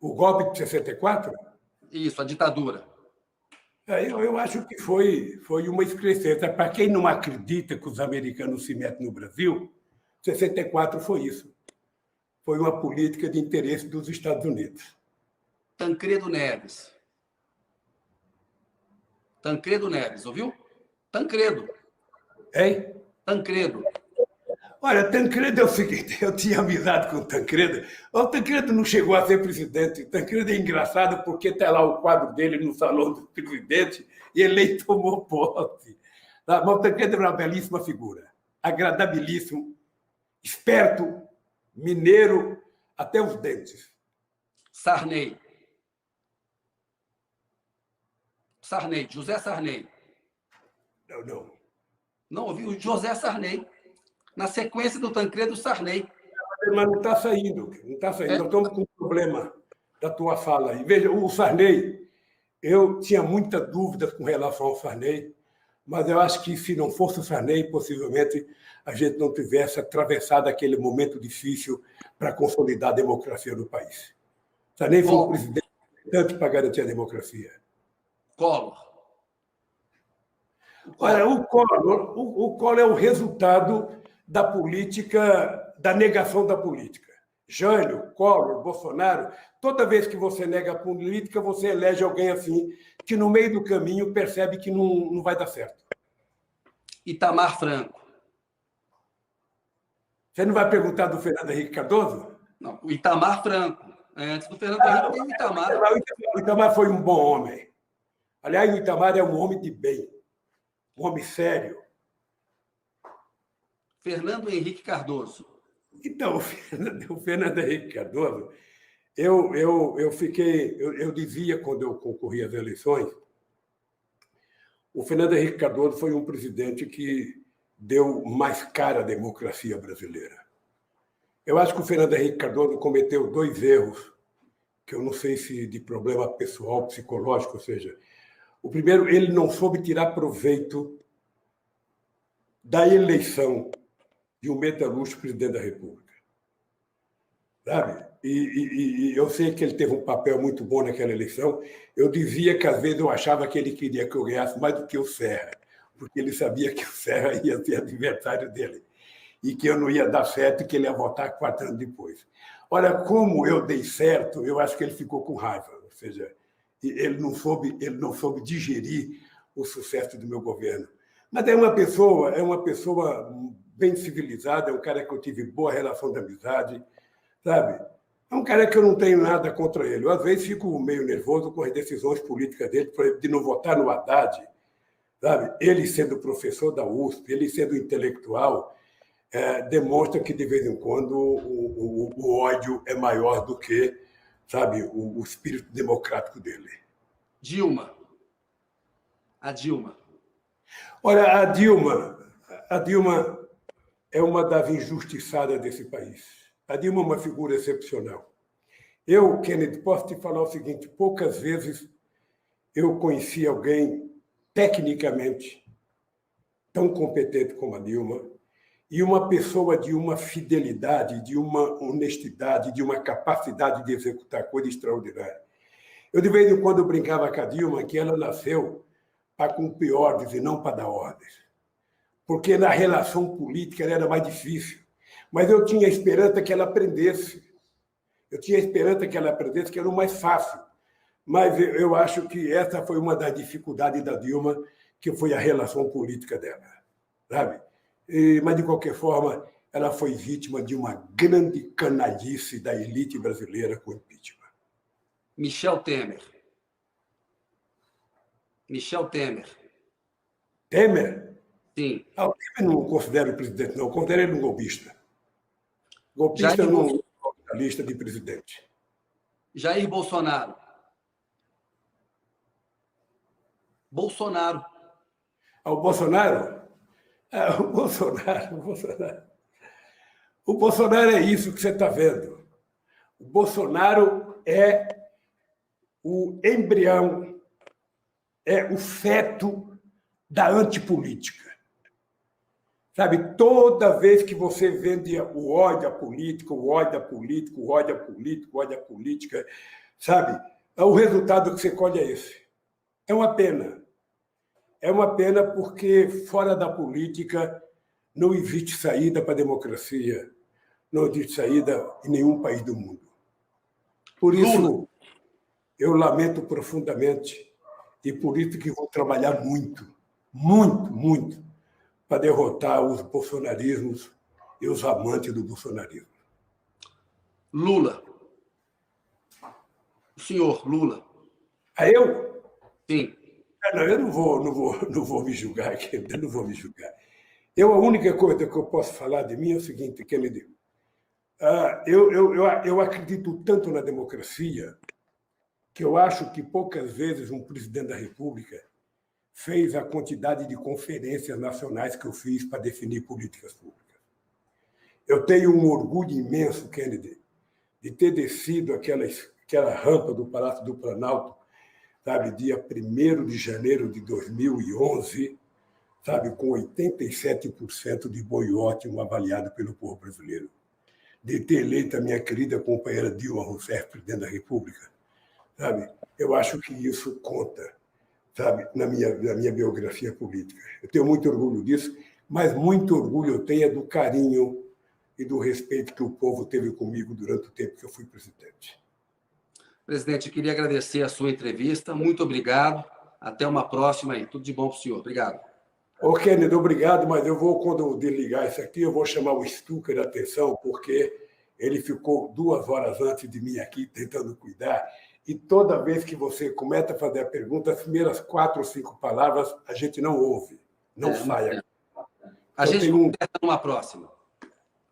O golpe de 64? Isso, a ditadura. Eu acho que foi uma excrescência. Para quem não acredita que os americanos se metem no Brasil, 64 foi isso. Foi uma política de interesse dos Estados Unidos. Tancredo Neves. Tancredo Neves, ouviu? Tancredo. Hein? Tancredo. Olha, Tancredo é o seguinte, eu tinha amizade com o Tancredo. O Tancredo não chegou a ser presidente. O Tancredo é engraçado porque está lá o quadro dele no salão do presidente e ele nem tomou posse. Mas o Tancredo é uma belíssima figura, agradabilíssimo, esperto, mineiro, até os dentes. Sarney. José Sarney. Não. Não ouviu? José Sarney. Na sequência do Tancredo, Sarney. Mas não está saindo, não está saindo. Nós estamos com um problema da tua fala aí. Veja, o Sarney, eu tinha muita dúvida com relação ao Sarney, mas eu acho que se não fosse o Sarney, possivelmente a gente não tivesse atravessado aquele momento difícil para consolidar a democracia no país. Sarney foi um presidente importante para garantir a democracia. Collor. Olha, o Collor é o resultado da política, da negação da política. Jânio, Collor, Bolsonaro, toda vez que você nega a política, você elege alguém assim, que no meio do caminho percebe que não vai dar certo. Itamar Franco. Você não vai perguntar do Fernando Henrique Cardoso? Não, o Itamar Franco. Antes do Fernando Henrique tem o Itamar. O Itamar foi um bom homem. Aliás, o Itamar é um homem de bem, um homem sério. Fernando Henrique Cardoso. Então, o Fernando Henrique Cardoso, eu dizia quando eu concorri às eleições, o Fernando Henrique Cardoso foi um presidente que deu mais cara à democracia brasileira. Eu acho que o Fernando Henrique Cardoso cometeu 2 erros, que eu não sei se de problema pessoal, psicológico, ou seja, o primeiro, ele não soube tirar proveito da eleição de um metalúrgico presidente da República. Sabe? E eu sei que ele teve um papel muito bom naquela eleição. Eu dizia que, às vezes, eu achava que ele queria que eu ganhasse mais do que o Serra, porque ele sabia que o Serra ia ser adversário dele e que eu não ia dar certo e que ele ia votar 4 anos depois. Olha, como eu dei certo, eu acho que ele ficou com raiva, ou seja, ele não soube digerir o sucesso do meu governo. Mas é uma pessoa bem civilizada, é um cara que eu tive boa relação de amizade, sabe? É um cara que eu não tenho nada contra ele. Eu, às vezes, fico meio nervoso com as decisões políticas dele, por exemplo, de não votar no Haddad, sabe? Ele sendo professor da USP, ele sendo intelectual, demonstra que, de vez em quando, o ódio é maior do que, sabe, o espírito democrático dele. Dilma. A Dilma. Olha, a Dilma é uma das injustiçadas desse país. A Dilma é uma figura excepcional. Eu, Kennedy, posso te falar o seguinte, poucas vezes eu conheci alguém tecnicamente tão competente como a Dilma e uma pessoa de uma fidelidade, de uma honestidade, de uma capacidade de executar coisa extraordinária. Eu, de vez em quando, brincava com a Dilma que ela nasceu para cumprir ordens e não para dar ordens. Porque na relação política ela era mais difícil. Mas eu tinha esperança que ela aprendesse. Eu tinha esperança que ela aprendesse, que era o mais fácil. Mas eu acho que essa foi uma das dificuldades da Dilma, que foi a relação política dela, sabe? Mas, de qualquer forma, ela foi vítima de uma grande canalice da elite brasileira com o impeachment. Michel Temer. Michel Temer. Temer? Sim. O Temer não considero presidente, não. Eu considero ele um golpista. Golpista não é na lista de presidente. Jair Bolsonaro. Bolsonaro. O Bolsonaro? O Bolsonaro é isso que você está vendo. O Bolsonaro é o embrião, é o feto da antipolítica. Sabe, toda vez que você vende o ódio à política, o ódio à política, o ódio à política, o ódio à política, sabe, o resultado que você colhe é esse. É uma pena. É uma pena porque, fora da política, não existe saída para a democracia, não existe saída em nenhum país do mundo. Por isso, eu lamento profundamente e por isso que vou trabalhar muito, muito, muito, para derrotar os bolsonarismos e os amantes do bolsonarismo. Lula. O senhor, Lula. Eu? Sim. Não, eu não vou me julgar aqui, eu não vou me julgar. A única coisa que eu posso falar de mim é o seguinte, Kennedy. Eu acredito tanto na democracia que eu acho que poucas vezes um presidente da República fez a quantidade de conferências nacionais que eu fiz para definir políticas públicas. Eu tenho um orgulho imenso, Kennedy, de ter descido aquela rampa do Palácio do Planalto, sabe, dia 1º de janeiro de 2011, sabe, com 87% de bom ótimo avaliado pelo povo brasileiro. De ter eleito a minha querida companheira Dilma Rousseff, presidente da República, sabe? Eu acho que isso conta, sabe, na minha biografia política. Eu tenho muito orgulho disso, mas muito orgulho eu tenho do carinho e do respeito que o povo teve comigo durante o tempo que eu fui presidente. Presidente, eu queria agradecer a sua entrevista. Muito obrigado. Até uma próxima aí. Tudo de bom para o senhor. Obrigado. Ô, Kennedy, obrigado, mas quando eu desligar isso aqui, eu vou chamar o Stucker a atenção, porque ele ficou 2 horas antes de mim aqui tentando cuidar, e toda vez que você começa a fazer a pergunta, as primeiras 4 ou 5 palavras a gente não ouve, não sai. A gente conversa numa próxima.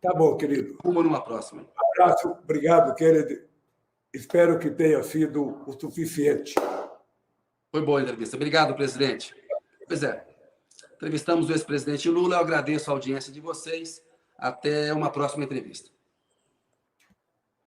Tá bom, querido. Uma numa próxima. Um abraço, obrigado, Kennedy. Espero que tenha sido o suficiente. Foi boa a entrevista. Obrigado, presidente. Pois é. Entrevistamos o ex-presidente Lula. Eu agradeço a audiência de vocês. Até uma próxima entrevista.